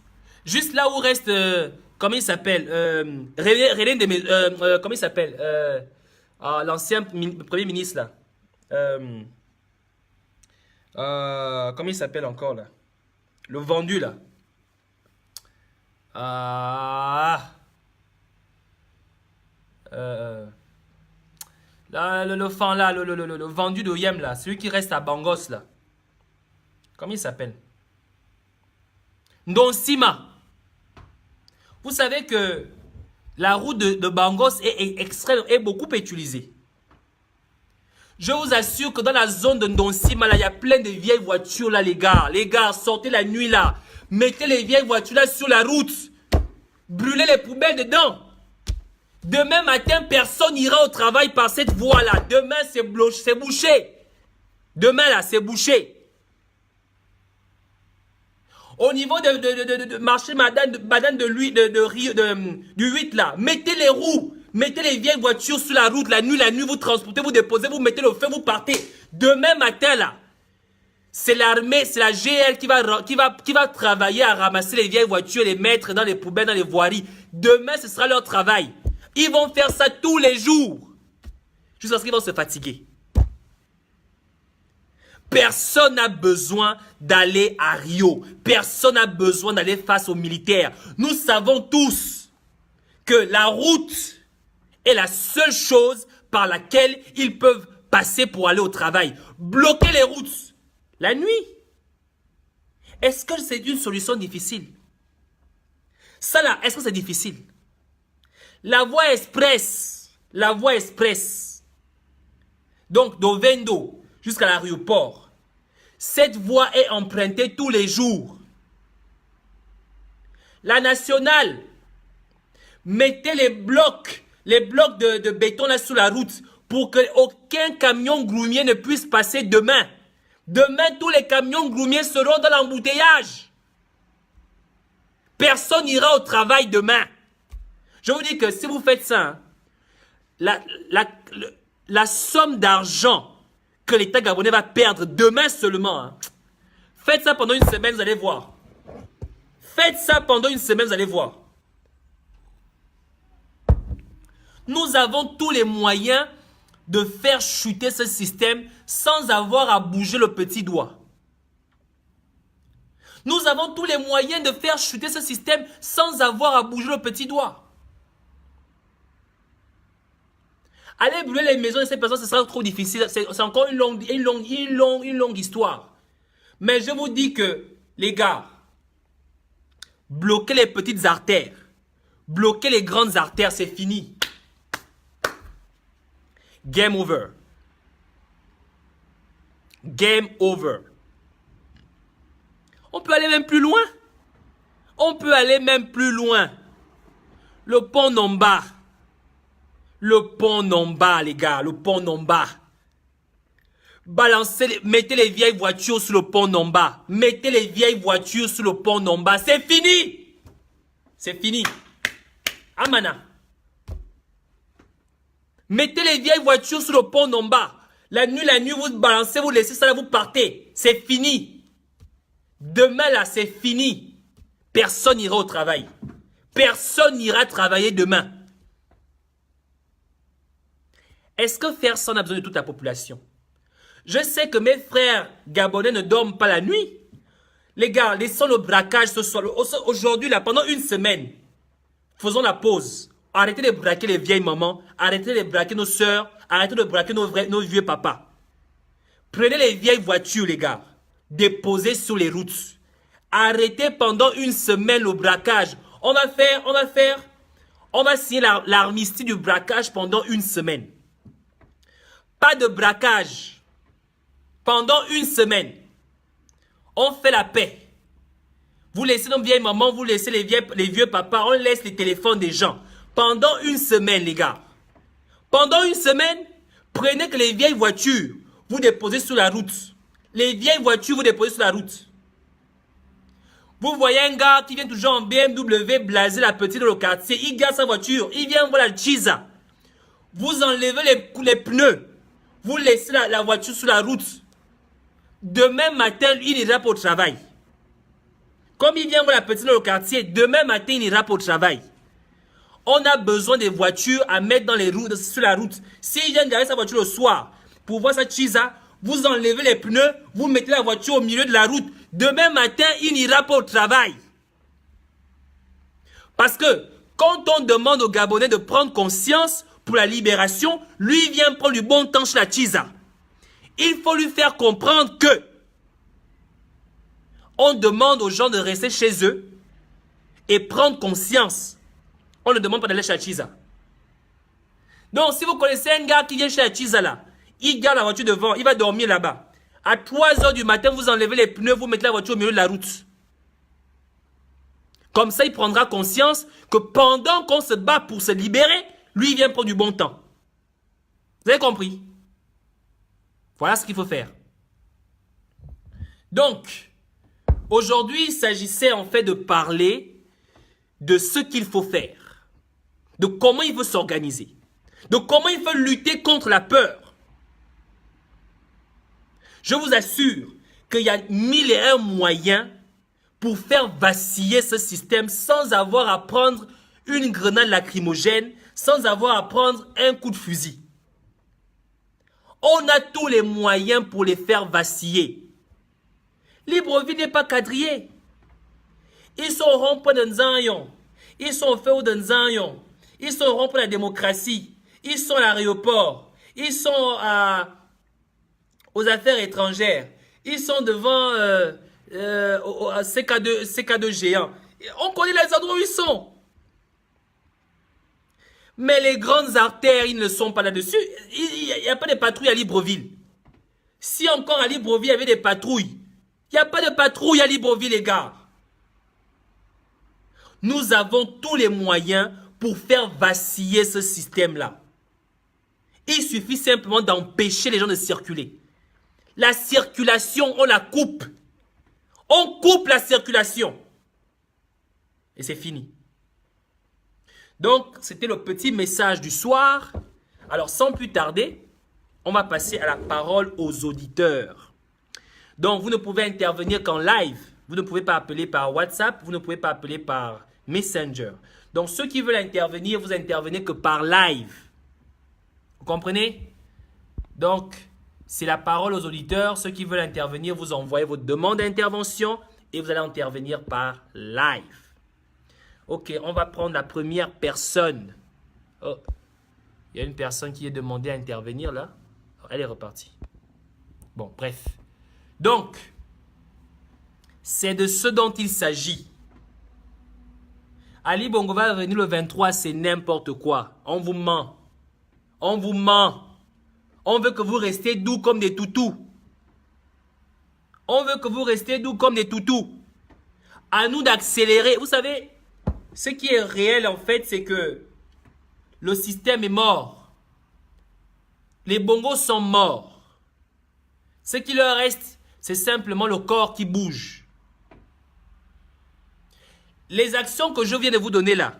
juste là où reste, comment il s'appelle, comment il s'appelle, l'ancien premier ministre là. Comment il s'appelle encore là? Le vendu là. Là, le fan là, le vendu de Yem là, celui qui reste à Bangos là. Comment il s'appelle? Ndonsima. Vous savez que la route de Bangos est beaucoup utilisée. Je vous assure que dans la zone de Ndonsima, là, il y a plein de vieilles voitures là, les gars. Les gars, sortez la nuit là. Mettez les vieilles voitures là sur la route. Brûlez les poubelles dedans. Demain matin, personne n'ira au travail par cette voie-là. Demain, c'est bouché. Demain, là, c'est bouché. Au niveau de marché Madame du 8, là, mettez les roues. Mettez les vieilles voitures sur la route. La nuit, vous transportez, vous déposez, vous mettez le feu, vous partez. Demain matin, là, c'est l'armée, c'est la GL qui va travailler à ramasser les vieilles voitures, les mettre dans les poubelles, dans les voiries. Demain, ce sera leur travail. Ils vont faire ça tous les jours. Jusqu'à ce qu'ils vont se fatiguer. Personne n'a besoin d'aller à Rio. Personne n'a besoin d'aller face aux militaires. Nous savons tous que la route est la seule chose par laquelle ils peuvent passer pour aller au travail. Bloquer les routes la nuit. Est-ce que c'est une solution difficile? Ça là, est-ce que c'est difficile? La voie express Donc, d'Ovendo jusqu'à l'aéroport. Cette voie est empruntée tous les jours. La nationale, mettez les blocs de béton là sur la route pour qu'aucun camion groumier ne puisse passer demain. Demain, tous les camions groumiers seront dans l'embouteillage. Personne n'ira au travail demain. Je vous dis que si vous faites ça, la somme d'argent que l'État gabonais va perdre demain seulement, faites ça pendant une semaine, vous allez voir. Faites ça pendant une semaine, vous allez voir. Nous avons tous les moyens de faire chuter ce système sans avoir à bouger le petit doigt. Nous avons tous les moyens de faire chuter ce système sans avoir à bouger le petit doigt. Aller brûler les maisons de ces personnes, ce sera trop difficile. C'est encore une longue histoire. Mais je vous dis que, les gars, bloquer les petites artères, bloquer les grandes artères, c'est fini. Game over. Game over. On peut aller même plus loin. On peut aller même plus loin. Le pont Nomba. Le pont Nomba, les gars. Le pont Nomba. Balancez, mettez les vieilles voitures sur le pont Nomba. Mettez les vieilles voitures sur le pont Nomba. C'est fini. C'est fini. Amana. Mettez les vieilles voitures sur le pont Nomba. La nuit, vous balancez, vous laissez ça là, vous partez. C'est fini. Demain là, c'est fini. Personne n'ira au travail. Personne n'ira travailler demain. Est-ce que faire ça, on a besoin de toute la population? Je sais que mes frères gabonais ne dorment pas la nuit. Les gars, laissons le braquage ce soir. Aujourd'hui, là, pendant une semaine, faisons la pause. Arrêtez de braquer les vieilles mamans. Arrêtez de braquer nos soeurs. Arrêtez de braquer nos vieux papas. Prenez les vieilles voitures, les gars. Déposez sur les routes. Arrêtez pendant une semaine le braquage. On va signer l'armistice du braquage pendant une semaine. Pas de braquage. Pendant une semaine. On fait la paix. Vous laissez nos vieilles mamans, vous laissez les vieux papas, on laisse les téléphones des gens. Pendant une semaine, les gars. Pendant une semaine, prenez que les vieilles voitures, vous déposez sur la route. Les vieilles voitures, vous déposez sur la route. Vous voyez un gars qui vient toujours en BMW, blasé la petite dans le quartier. Il garde sa voiture, il vient voir la Chiza. Vous enlevez les pneus. Vous laissez la voiture sur la route. Demain matin, il ira pour le travail. Comme il vient voir la petite dans le quartier, demain matin, il ira pour le travail. On a besoin des voitures à mettre dans les routes, sur la route. S'il vient garer sa voiture le soir pour voir sa Chiza, vous enlevez les pneus, vous mettez la voiture au milieu de la route. Demain matin, il ira pour le travail. Parce que quand on demande aux Gabonais de prendre conscience pour la libération, lui vient prendre du bon temps chez la Chiza. Il faut lui faire comprendre que on demande aux gens de rester chez eux et prendre conscience. On ne demande pas d'aller chez la Chiza. Donc, si vous connaissez un gars qui vient chez la Chiza là, il garde la voiture devant, il va dormir là-bas. À 3 h du matin, vous enlevez les pneus, vous mettez la voiture au milieu de la route. Comme ça, il prendra conscience que pendant qu'on se bat pour se libérer, lui, il vient prendre du bon temps. Vous avez compris? Voilà ce qu'il faut faire. Donc, aujourd'hui, il s'agissait en fait de parler de ce qu'il faut faire. De comment il veut s'organiser. De comment il veut lutter contre la peur. Je vous assure qu'il y a 1001 moyens pour faire vaciller ce système sans avoir à prendre une grenade lacrymogène, sans avoir à prendre un coup de fusil. On a tous les moyens pour les faire vaciller. Libreville n'est pas quadrillé. Ils sont au rond-point de Nzanyon. Ils sont au feu de Nzanyon. Ils sont au rond-point de la démocratie. Ils sont à l'aéroport. Ils sont aux affaires étrangères. Ils sont devant CK2 géant. On connaît les endroits où ils sont. Mais les grandes artères, ils ne sont pas là-dessus. Il n'y a pas de patrouille à Libreville. Si encore à Libreville, il y avait des patrouilles. Il n'y a pas de patrouille à Libreville, les gars. Nous avons tous les moyens pour faire vaciller ce système-là. Il suffit simplement d'empêcher les gens de circuler. La circulation, on la coupe. On coupe la circulation. Et c'est fini. Donc, c'était le petit message du soir. Alors, sans plus tarder, on va passer à la parole aux auditeurs. Donc, vous ne pouvez intervenir qu'en live. Vous ne pouvez pas appeler par WhatsApp. Vous ne pouvez pas appeler par Messenger. Donc, ceux qui veulent intervenir, vous intervenez que par live. Vous comprenez? Donc, c'est la parole aux auditeurs. Ceux qui veulent intervenir, vous envoyez votre demande d'intervention et vous allez intervenir par live. Ok, on va prendre la première personne. Oh, il y a une personne qui est demandée à intervenir là. Elle est repartie. Bon, bref. Donc, c'est de ce dont il s'agit. Ali Bongo va venir le 23, c'est n'importe quoi. On vous ment. On vous ment. On veut que vous restiez doux comme des toutous. On veut que vous restiez doux comme des toutous. À nous d'accélérer. Vous savez, ce qui est réel en fait, c'est que le système est mort. Les bongos sont morts. Ce qui leur reste, c'est simplement le corps qui bouge. Les actions que je viens de vous donner là,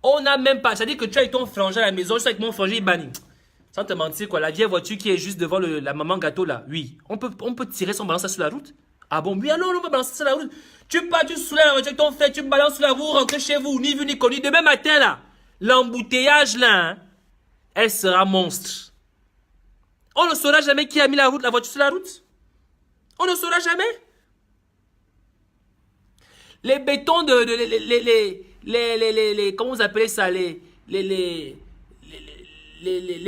on n'a même pas, c'est-à-dire que tu as eu ton frangin à la maison, je sais que mon frangin est banni. Sans te mentir quoi, la vieille voiture qui est juste devant la maman gâteau là, oui. On peut tirer son ballon sur la route? Ah bon, oui alors on va balancer sur la route. Tu pars, tu soulèves la voiture avec ton frère, tu balances sur la route, vous rentrez chez vous, ni vu ni connu. Demain matin là, l'embouteillage là, hein, elle sera monstre. On ne saura jamais qui a mis la voiture sur la route. On ne saura jamais. Les bétons comment vous appelez ça, les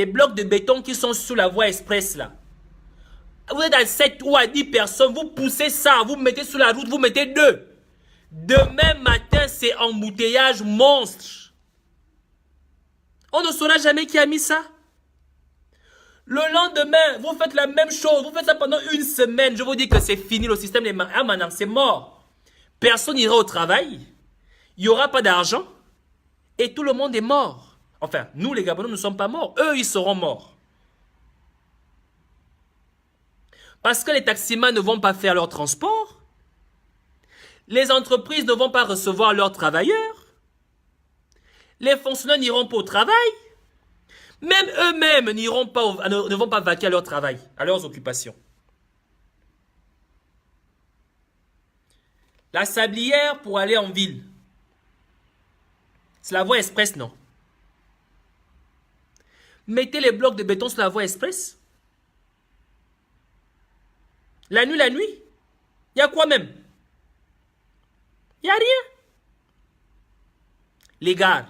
blocs de béton qui sont sur la voie express là. Vous êtes à 7 ou à 10 personnes, vous poussez ça, vous mettez sur la route, vous mettez 2. Demain matin, c'est embouteillage monstre. On ne saura jamais qui a mis ça. Le lendemain, vous faites la même chose, vous faites ça pendant une semaine. Je vous dis que c'est fini, le système est mort. Ah maintenant, c'est mort. Personne n'ira au travail, il n'y aura pas d'argent et tout le monde est mort. Enfin, nous les Gabonais ne sommes pas morts, eux ils seront morts. Parce que les taximans ne vont pas faire leur transport, les entreprises ne vont pas recevoir leurs travailleurs, les fonctionnaires n'iront pas au travail, même eux-mêmes ne vont pas vaquer à leur travail, à leurs occupations. La sablière pour aller en ville. C'est la voie express, non? Mettez les blocs de béton sur la voie express. La nuit, il y a quoi même? Il n'y a rien. Les gars,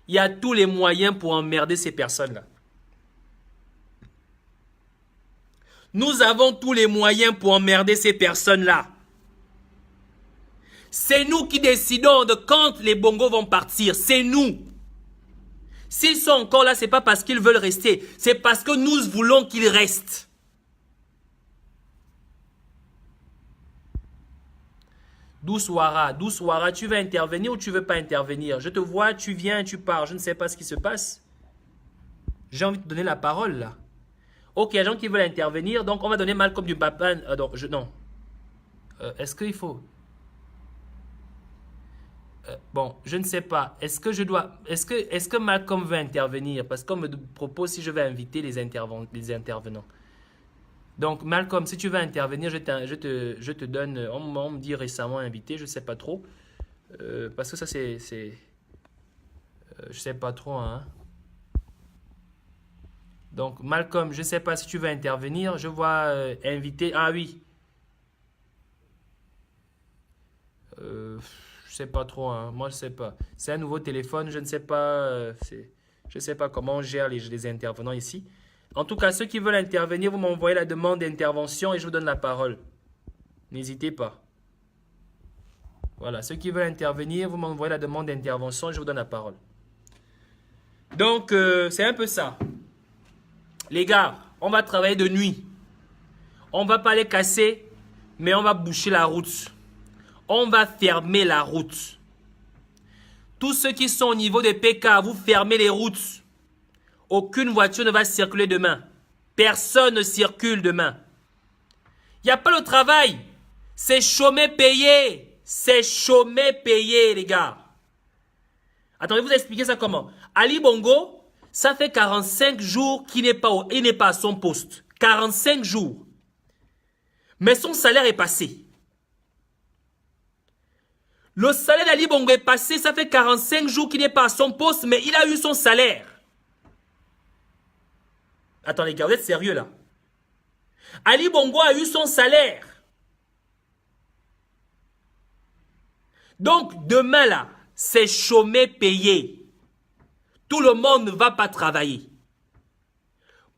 il y a tous les moyens pour emmerder ces personnes-là. Nous avons tous les moyens pour emmerder ces personnes-là. C'est nous qui décidons de quand les bongos vont partir. C'est nous. S'ils sont encore là, ce n'est pas parce qu'ils veulent rester. C'est parce que nous voulons qu'ils restent. Doucewara, tu veux intervenir ou tu ne veux pas intervenir? Je te vois, tu viens, tu pars. Je ne sais pas ce qui se passe. J'ai envie de te donner la parole là. Ok, il y a des gens qui veulent intervenir. Donc on va donner Malcolm du Papa. Non. Est-ce qu'il faut... bon, je ne sais pas. Est-ce que Malcolm veut intervenir? Parce qu'on me propose si je vais inviter les intervenants. Donc, Malcolm, si tu veux intervenir, je te donne... On me dit récemment invité, je ne sais pas trop. Parce que ça, c'est je ne sais pas trop. Hein. Donc, Malcolm, je ne sais pas si tu veux intervenir. Je vois invité... Ah oui. Je sais pas trop, hein. Moi je sais pas. C'est un nouveau téléphone, je ne sais pas, je sais pas comment on gère les intervenants ici. En tout cas, ceux qui veulent intervenir, vous m'envoyez la demande d'intervention et je vous donne la parole. N'hésitez pas. Voilà, ceux qui veulent intervenir, vous m'envoyez la demande d'intervention et je vous donne la parole. Donc, c'est un peu ça. Les gars, on va travailler de nuit. On va pas les casser, mais on va boucher la route. On va fermer la route. Tous ceux qui sont au niveau des PK, vous fermez les routes. Aucune voiture ne va circuler demain. Personne ne circule demain. Il n'y a pas le travail. C'est chômé payé. C'est chômé payé, les gars. Attendez, vous expliquer ça comment? Ali Bongo, ça fait 45 jours qu'il n'est pas à son poste. 45 jours. Mais son salaire est passé. Le salaire d'Ali Bongo est passé, ça fait 45 jours qu'il n'est pas à son poste, mais il a eu son salaire. Attendez, les gars, vous êtes sérieux là? Ali Bongo a eu son salaire. Donc, demain là, c'est chômé payé. Tout le monde ne va pas travailler.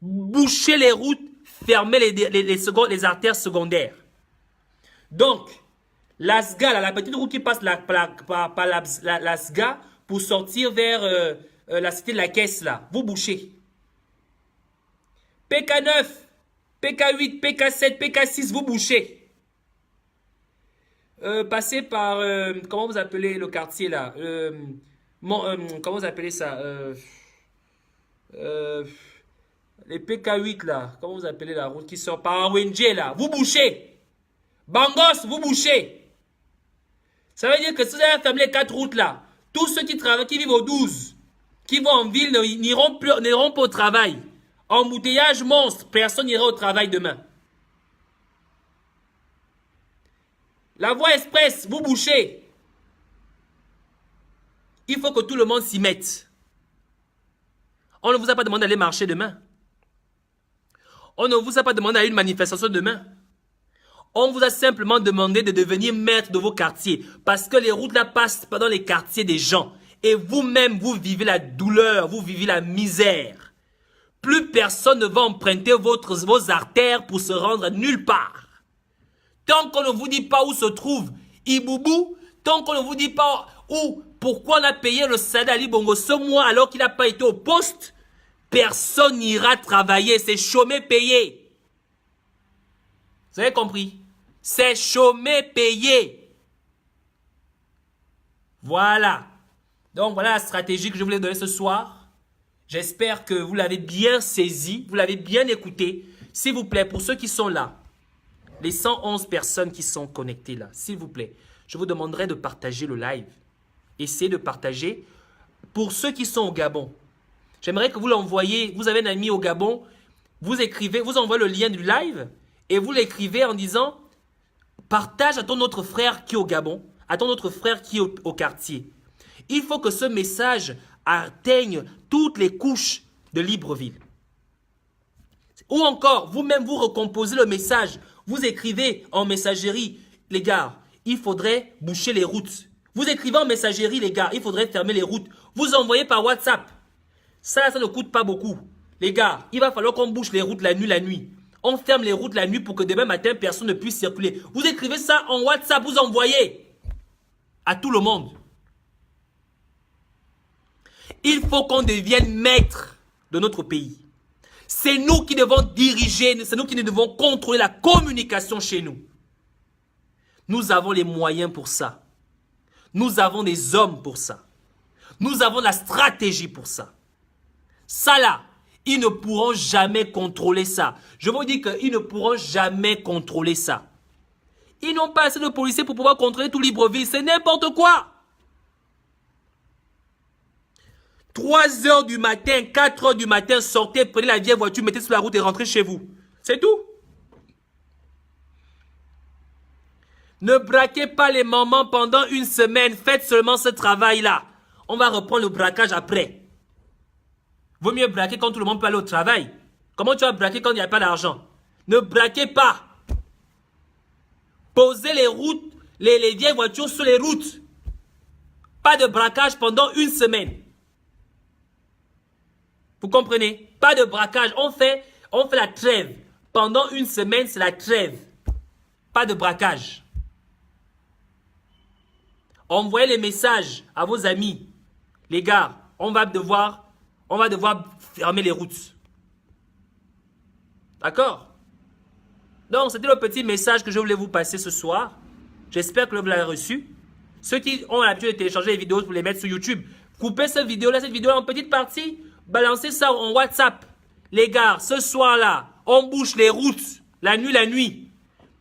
Boucher les routes, fermer les artères secondaires. Donc, l'Asga, la petite route qui passe par l'Asga pour sortir vers la cité de la Caisse, là, vous bouchez. PK9, PK8, PK7, PK6, vous bouchez. Passez par, comment vous appelez le quartier là? Comment vous appelez ça? Les PK8 là, comment vous appelez la route qui sort par Wenje là? Vous bouchez. Bangos, vous bouchez. Ça veut dire que si vous avez fermé les 4 routes là, tous ceux qui travaillent, qui vivent au 12, qui vont en ville, n'iront pas au travail. Embouteillage monstre, personne n'ira au travail demain. La voie express, vous bouchez. Il faut que tout le monde s'y mette. On ne vous a pas demandé d'aller marcher demain. On ne vous a pas demandé d'aller à une manifestation demain. On vous a simplement demandé de devenir maître de vos quartiers. Parce que les routes là passent dans les quartiers des gens. Et vous-même, vous vivez la douleur, vous vivez la misère. Plus personne ne va emprunter vos artères pour se rendre nulle part. Tant qu'on ne vous dit pas où se trouve Iboubou, tant qu'on ne vous dit pas où, pourquoi on a payé le salaire d'Ali Bongo ce mois alors qu'il n'a pas été au poste, personne n'ira travailler, c'est chômé payé. Vous avez compris? C'est chômé payé. Voilà. Donc voilà la stratégie que je voulais donner ce soir. J'espère que vous l'avez bien saisi, vous l'avez bien écouté. S'il vous plaît, pour ceux qui sont là, les 111 personnes qui sont connectées là, s'il vous plaît, je vous demanderai de partager le live. Essayez de partager. Pour ceux qui sont au Gabon, j'aimerais que vous l'envoyiez. Vous avez un ami au Gabon, vous écrivez, vous envoyez le lien du live et vous l'écrivez en disant partage à ton autre frère qui est au Gabon, à ton autre frère qui est au quartier. Il faut que ce message atteigne toutes les couches de Libreville. Ou encore, vous-même, vous recomposez le message. Vous écrivez en messagerie, les gars, il faudrait boucher les routes. Vous écrivez en messagerie, les gars, il faudrait fermer les routes. Vous envoyez par WhatsApp. Ça ne coûte pas beaucoup. Les gars, il va falloir qu'on bouche les routes la nuit. On ferme les routes la nuit pour que demain matin, personne ne puisse circuler. Vous écrivez ça en WhatsApp, vous envoyez à tout le monde. Il faut qu'on devienne maître de notre pays. C'est nous qui devons diriger, c'est nous qui devons contrôler la communication chez nous. Nous avons les moyens pour ça. Nous avons des hommes pour ça. Nous avons la stratégie pour ça. Ça là, ils ne pourront jamais contrôler ça. Je vous dis qu'ils ne pourront jamais contrôler ça. Ils n'ont pas assez de policiers pour pouvoir contrôler tout Libreville. C'est n'importe quoi. 3 h du matin, 4 h du matin, sortez, prenez la vieille voiture, mettez sur la route et rentrez chez vous. C'est tout. Ne braquez pas les mamans pendant une semaine. Faites seulement ce travail-là. On va reprendre le braquage après. Vaut mieux braquer quand tout le monde peut aller au travail. Comment tu vas braquer quand il n'y a pas d'argent? Ne braquez pas. Posez les routes, les vieilles voitures sur les routes. Pas de braquage pendant une semaine. Vous comprenez? Pas de braquage. On fait la trêve. Pendant une semaine, c'est la trêve. Pas de braquage. Envoyez les messages à vos amis. Les gars, on va on va devoir fermer les routes. D'accord? Donc, c'était le petit message que je voulais vous passer ce soir. J'espère que vous l'avez reçu. Ceux qui ont l'habitude de télécharger les vidéos pour les mettre sur YouTube, coupez cette vidéo-là en petite partie, balancez ça en WhatsApp. Les gars, ce soir-là, on bouche les routes. La nuit.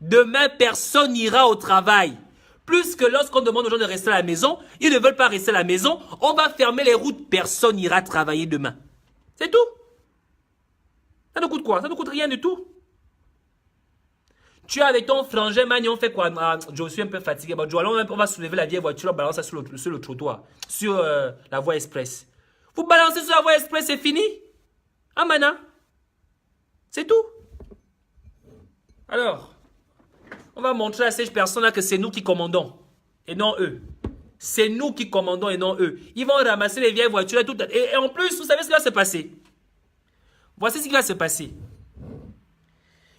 Demain, personne n'ira au travail. Plus que lorsqu'on demande aux gens de rester à la maison, ils ne veulent pas rester à la maison, on va fermer les routes, personne n'ira travailler demain. C'est tout. Ça nous coûte quoi? Ça ne coûte rien du tout. Tu es avec ton frangin, Mani, on fait quoi? Je suis un peu fatigué. Bon, on va soulever la vieille voiture, on balance ça sur le trottoir, sur la voie express. Vous balancez sur la voie express, c'est fini? Ah, mana? C'est tout. Alors, on va montrer à ces personnes-là que c'est nous qui commandons et non eux. C'est nous qui commandons et non eux. Ils vont ramasser les vieilles voitures et en plus, vous savez ce qui va se passer? Voici ce qui va se passer.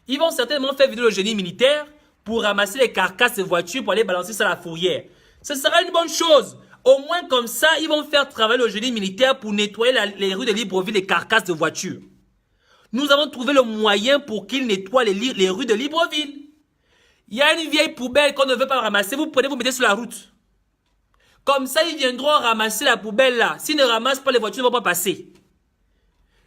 Ils vont certainement faire venir le génie militaire pour ramasser les carcasses de voitures pour aller balancer ça à la fourrière. Ce sera une bonne chose. Au moins comme ça, ils vont faire travailler le génie militaire pour nettoyer les rues de Libreville, les carcasses de voitures. Nous avons trouvé le moyen pour qu'ils nettoient les rues de Libreville. Il y a une vieille poubelle qu'on ne veut pas ramasser. Vous prenez, vous mettez sur la route. Comme ça, ils viendront ramasser la poubelle là. S'ils ne ramassent pas, les voitures ne vont pas passer.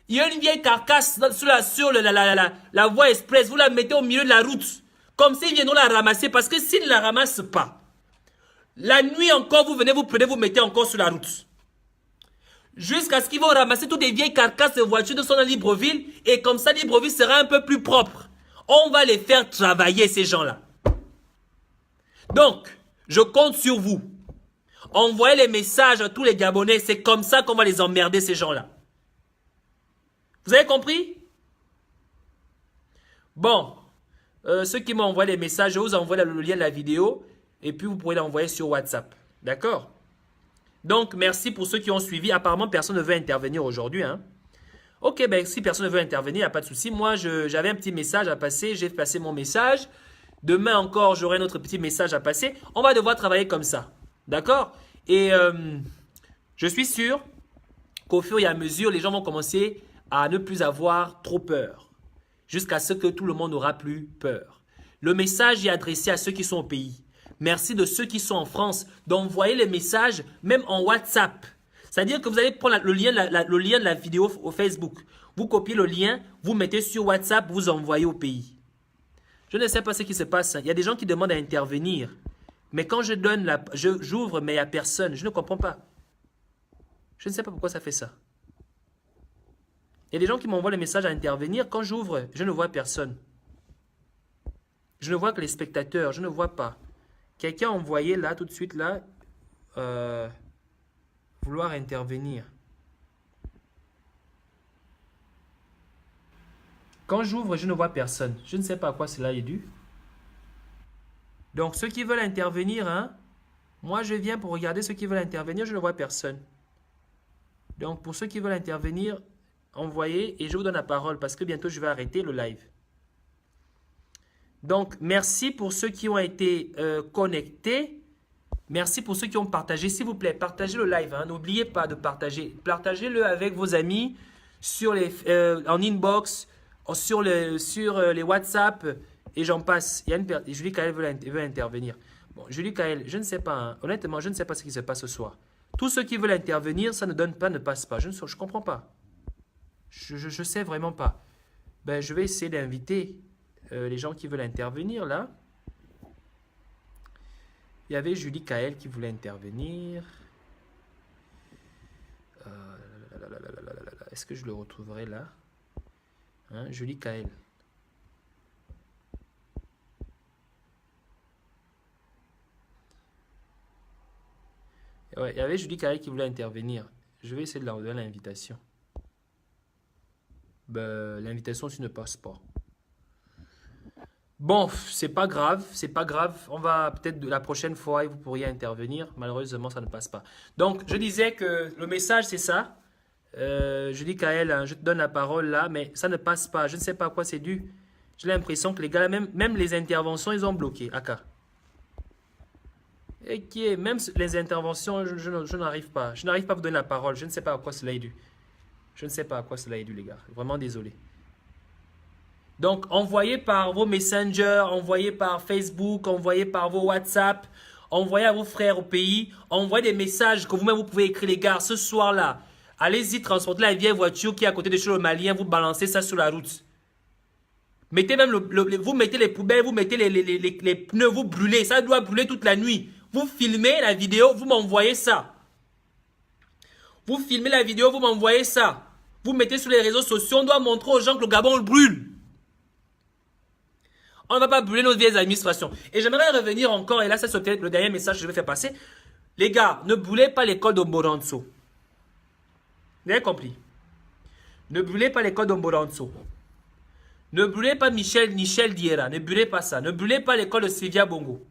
Il y a une vieille carcasse sur la voie express. Vous la mettez au milieu de la route. Comme ça, ils viendront la ramasser. Parce que s'ils ne la ramassent pas, la nuit encore, vous venez, vous prenez, vous mettez encore sur la route. Jusqu'à ce qu'ils vont ramasser toutes les vieilles carcasses de voitures de son Libreville. Et comme ça, Libreville sera un peu plus propre. On va les faire travailler, ces gens-là. Donc, je compte sur vous. Envoyez les messages à tous les Gabonais. C'est comme ça qu'on va les emmerder, ces gens-là. Vous avez compris? Bon, ceux qui m'ont envoyé les messages, je vous envoie le lien de la vidéo et puis vous pourrez l'envoyer sur WhatsApp. D'accord? Donc, merci pour ceux qui ont suivi. Apparemment, personne ne veut intervenir aujourd'hui. Hein? Ok, ben si personne ne veut intervenir, il n'y a pas de souci. Moi, j'avais un petit message à passer. J'ai passé mon message. Demain encore, j'aurai un autre petit message à passer. On va devoir travailler comme ça. D'accord? Et je suis sûr qu'au fur et à mesure, les gens vont commencer à ne plus avoir trop peur, jusqu'à ce que tout le monde n'aura plus peur. Le message est adressé à ceux qui sont au pays. Merci de ceux qui sont en France d'envoyer les messages même en WhatsApp. C'est-à-dire que vous allez prendre le lien de la vidéo au Facebook. Vous copiez le lien, vous mettez sur WhatsApp, vous envoyez au pays. Je ne sais pas ce qui se passe. Il y a des gens qui demandent à intervenir. Mais quand je donne j'ouvre, mais il n'y a personne. Je ne comprends pas. Je ne sais pas pourquoi ça fait ça. Il y a des gens qui m'envoient les messages à intervenir. Quand j'ouvre, je ne vois personne. Je ne vois que les spectateurs. Je ne vois pas. Quelqu'un a envoyé là, tout de suite là, vouloir intervenir. Quand j'ouvre, je ne vois personne. Je ne sais pas à quoi cela est dû. Donc, ceux qui veulent intervenir, hein, moi je viens pour regarder ceux qui veulent intervenir, je ne vois personne. Donc, pour ceux qui veulent intervenir, envoyez et je vous donne la parole parce que bientôt je vais arrêter le live. Donc, merci pour ceux qui ont été connectés. Merci pour ceux qui ont partagé. S'il vous plaît, partagez le live. Hein. N'oubliez pas de partager. Partagez-le avec vos amis sur en inbox, sur les WhatsApp et j'en passe. Il y a Julie Kael veut intervenir. Bon, Julie Kael, je ne sais pas. Hein. Honnêtement, je ne sais pas ce qui se passe ce soir. Tous ceux qui veulent intervenir, ça ne donne pas, ne passe pas. Je ne comprends pas. Je sais vraiment pas. Ben, je vais essayer d'inviter les gens qui veulent intervenir là. Il y avait Julie Kael qui voulait intervenir. Est-ce que je le retrouverai là? Hein, Julie Kael. Ouais, il y avait Julie Kael qui voulait intervenir. Je vais essayer de leur donner l'invitation. Ben, l'invitation aussi ne passe pas. Bon, c'est pas grave, c'est pas grave. On va peut-être la prochaine fois, vous pourriez intervenir. Malheureusement, ça ne passe pas. Donc, je disais que le message, c'est ça. Je dis Kael, hein, je te donne la parole là, mais ça ne passe pas. Je ne sais pas à quoi c'est dû. J'ai l'impression que les gars, même les interventions, ils ont bloqué. Aka. Et qui est, même les interventions, je n'arrive pas. Je n'arrive pas à vous donner la parole. Je ne sais pas à quoi cela est dû. Je ne sais pas à quoi cela est dû, les gars. Vraiment désolé. Donc, envoyez par vos messengers, envoyez par Facebook, envoyez par vos WhatsApp, envoyez à vos frères au pays, envoyez des messages que vous-même vous pouvez écrire, les gars. Ce soir-là, allez-y, transportez la vieille voiture qui est à côté de chez le Malien, vous balancez ça sur la route. Mettez même vous mettez les poubelles, vous mettez les pneus, vous brûlez. Ça doit brûler toute la nuit. Vous filmez la vidéo, vous m'envoyez ça. Vous filmez la vidéo, vous m'envoyez ça. Vous mettez sur les réseaux sociaux, on doit montrer aux gens que le Gabon le brûle. On ne va pas brûler nos vieilles administrations. Et j'aimerais revenir encore, et là, ça c'est peut-être le dernier message que je vais faire passer. Les gars, ne brûlez pas l'école d'Omboranzo. Vous avez compris? Ne brûlez pas l'école d'Omboranzo. Ne brûlez pas Michel Diera. Ne brûlez pas ça. Ne brûlez pas l'école de Sylvia Bongo.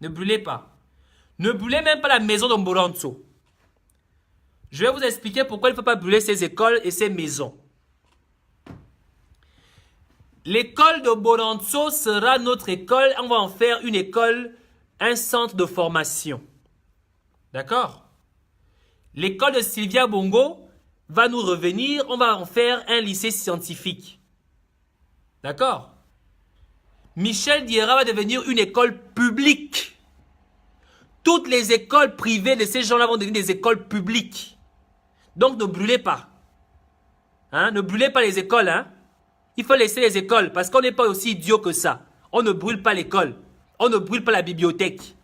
Ne brûlez pas. Ne brûlez même pas la maison d'Omboranzo. Je vais vous expliquer pourquoi il ne faut pas brûler ces écoles et ces maisons. L'école de Boranzo sera notre école. On va en faire une école, un centre de formation. D'accord? L'école de Sylvia Bongo va nous revenir. On va en faire un lycée scientifique. D'accord? Michel Diera va devenir une école publique. Toutes les écoles privées de ces gens-là vont devenir des écoles publiques. Donc ne brûlez pas. Hein? Ne brûlez pas les écoles, hein? Il faut laisser les écoles parce qu'on n'est pas aussi idiot que ça. On ne brûle pas l'école. On ne brûle pas la bibliothèque.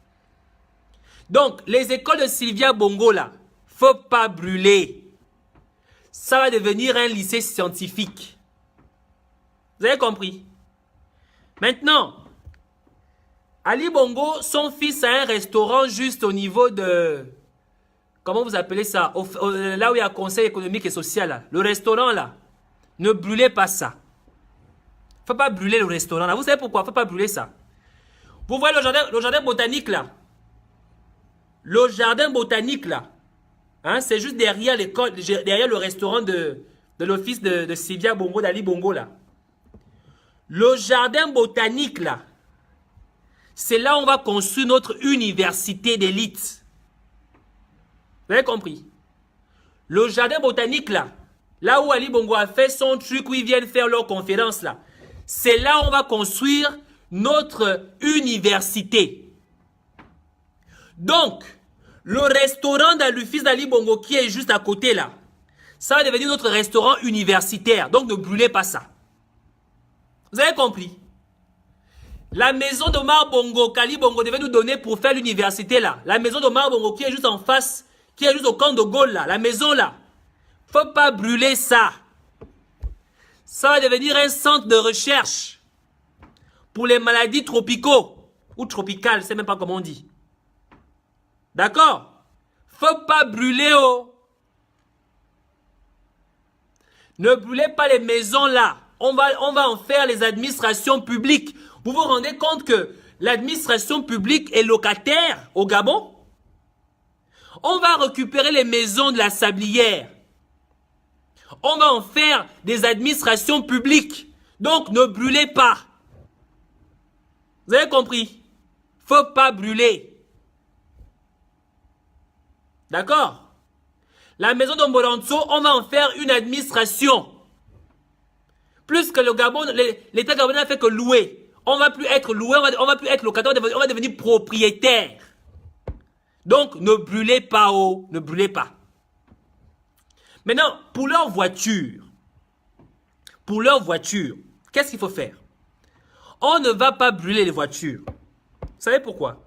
Donc, les écoles de Sylvia Bongo, là, faut pas brûler. Ça va devenir un lycée scientifique. Vous avez compris? Maintenant, Ali Bongo, son fils a un restaurant juste au niveau de... Comment vous appelez ça? Là où il y a un conseil économique et social, là. Le restaurant, là. Ne brûlez pas ça. Faut pas brûler le restaurant là. Vous savez pourquoi? Faut pas brûler ça. Vous voyez le jardin botanique là. Le jardin botanique là. Hein, c'est juste derrière l'école, derrière le restaurant de l'office de Sylvia Bongo, d'Ali Bongo là. Le jardin botanique là. C'est là où on va construire notre université d'élite. Vous avez compris? Le jardin botanique là. Là où Ali Bongo a fait son truc où ils viennent faire leur conférence là. C'est là où on va construire notre université. Donc, le restaurant du fils d'Ali Bongo qui est juste à côté là, ça va devenir notre restaurant universitaire. Donc, ne brûlez pas ça. Vous avez compris? La maison d'Omar Bongo, qu'Ali Bongo devait nous donner pour faire l'université là. La maison d'Omar Bongo qui est juste en face, qui est juste au camp de Gaulle là. La maison là. Faut pas brûler ça. Ça va devenir un centre de recherche pour les maladies tropicaux ou tropicales, je ne sais même pas comment on dit. D'accord? Faut pas brûler oh. Ne brûlez pas les maisons là. On va en faire les administrations publiques. Vous vous rendez compte que l'administration publique est locataire au Gabon? On va récupérer les maisons de la Sablière. On va en faire des administrations publiques. Donc, ne brûlez pas. Vous avez compris? Faut pas brûler. D'accord? La maison d'Omboranzo, on va en faire une administration. Plus que le Gabon, l'État gabonais n'a fait que louer. On va plus être loué, on va plus être locataire, on va devenir propriétaire. Donc, ne brûlez pas, oh, ne brûlez pas. Maintenant, pour leur voiture, qu'est-ce qu'il faut faire? On ne va pas brûler les voitures. Vous savez pourquoi?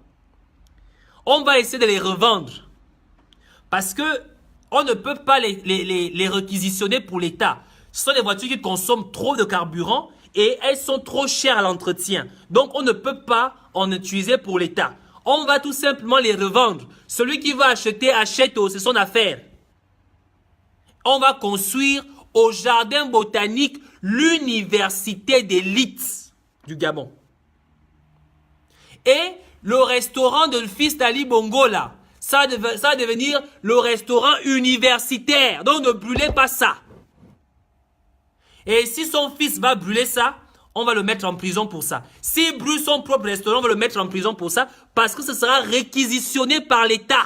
On va essayer de les revendre. Parce que on ne peut pas les réquisitionner pour l'État. Ce sont des voitures qui consomment trop de carburant et elles sont trop chères à l'entretien. Donc, on ne peut pas en utiliser pour l'État. On va tout simplement les revendre. Celui qui va acheter, achète, c'est son affaire. On va construire au jardin botanique l'université d'élite du Gabon. Et le restaurant de fils d'Ali Bongo là, ça va devenir le restaurant universitaire. Donc ne brûlez pas ça. Et si son fils va brûler ça, on va le mettre en prison pour ça. S'il brûle son propre restaurant, on va le mettre en prison pour ça parce que ce sera réquisitionné par l'État.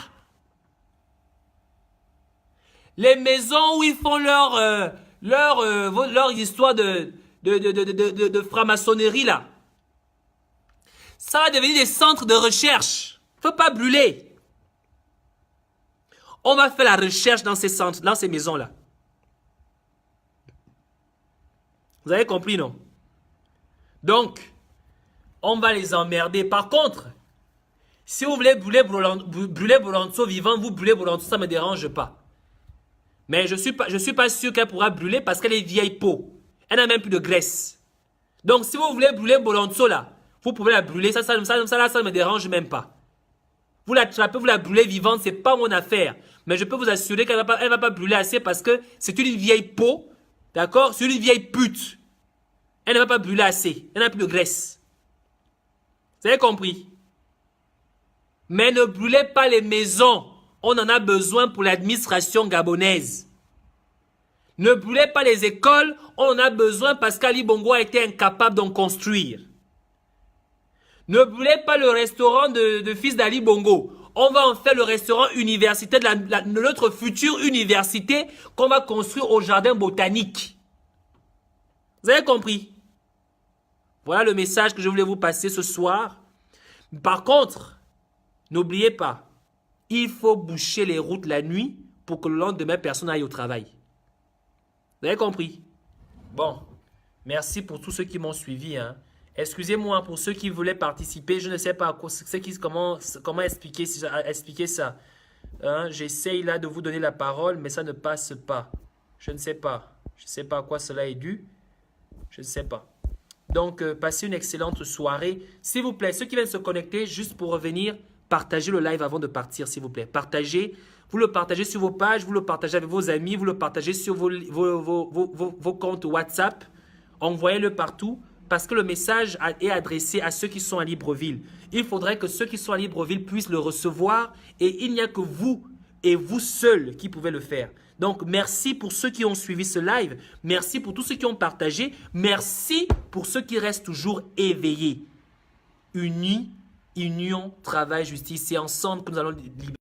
Les maisons où ils font leur histoire de franc-maçonnerie là. Ça va devenir des centres de recherche. Faut pas brûler. On va faire la recherche dans ces centres, dans ces maisons-là. Vous avez compris, non? Donc, on va les emmerder. Par contre, si vous voulez brûler Bolonzo vivant, vous brûlez Bolonzo, ça ne me dérange pas. Mais je suis pas sûr qu'elle pourra brûler parce qu'elle est vieille peau. Elle n'a même plus de graisse. Donc, si vous voulez brûler Bolonzo, là, vous pouvez la brûler. Ça ne me dérange même pas. Vous l'attrapez, vous la brûlez vivante, c'est pas mon affaire. Mais je peux vous assurer qu'elle va pas brûler assez parce que c'est une vieille peau. D'accord? C'est une vieille pute. Elle ne va pas brûler assez. Elle n'a plus de graisse. Vous avez compris? Mais ne brûlez pas les maisons. On en a besoin pour l'administration gabonaise. Ne brûlez pas les écoles. On en a besoin parce qu'Ali Bongo a été incapable d'en construire. Ne brûlez pas le restaurant de fils d'Ali Bongo. On va en faire le restaurant universitaire de notre future université qu'on va construire au jardin botanique. Vous avez compris? Voilà le message que je voulais vous passer ce soir. Par contre, n'oubliez pas, il faut boucher les routes la nuit pour que le lendemain, personne n'aille au travail. Vous avez compris? Bon, merci pour tous ceux qui m'ont suivi. Hein. Excusez-moi pour ceux qui voulaient participer. Je ne sais pas comment expliquer ça. Hein, j'essaye là de vous donner la parole, mais ça ne passe pas. Je ne sais pas. Je ne sais pas à quoi cela est dû. Je ne sais pas. Donc, passez une excellente soirée. S'il vous plaît, ceux qui viennent se connecter, juste pour revenir, partagez le live avant de partir, s'il vous plaît. Partagez. Vous le partagez sur vos pages, vous le partagez avec vos amis, vous le partagez sur vos comptes WhatsApp. Envoyez-le partout parce que le message est adressé à ceux qui sont à Libreville. Il faudrait que ceux qui sont à Libreville puissent le recevoir et il n'y a que vous et vous seuls qui pouvez le faire. Donc, merci pour ceux qui ont suivi ce live. Merci pour tous ceux qui ont partagé. Merci pour ceux qui restent toujours éveillés. Unis, union, travail, justice. C'est ensemble que nous allons libérer.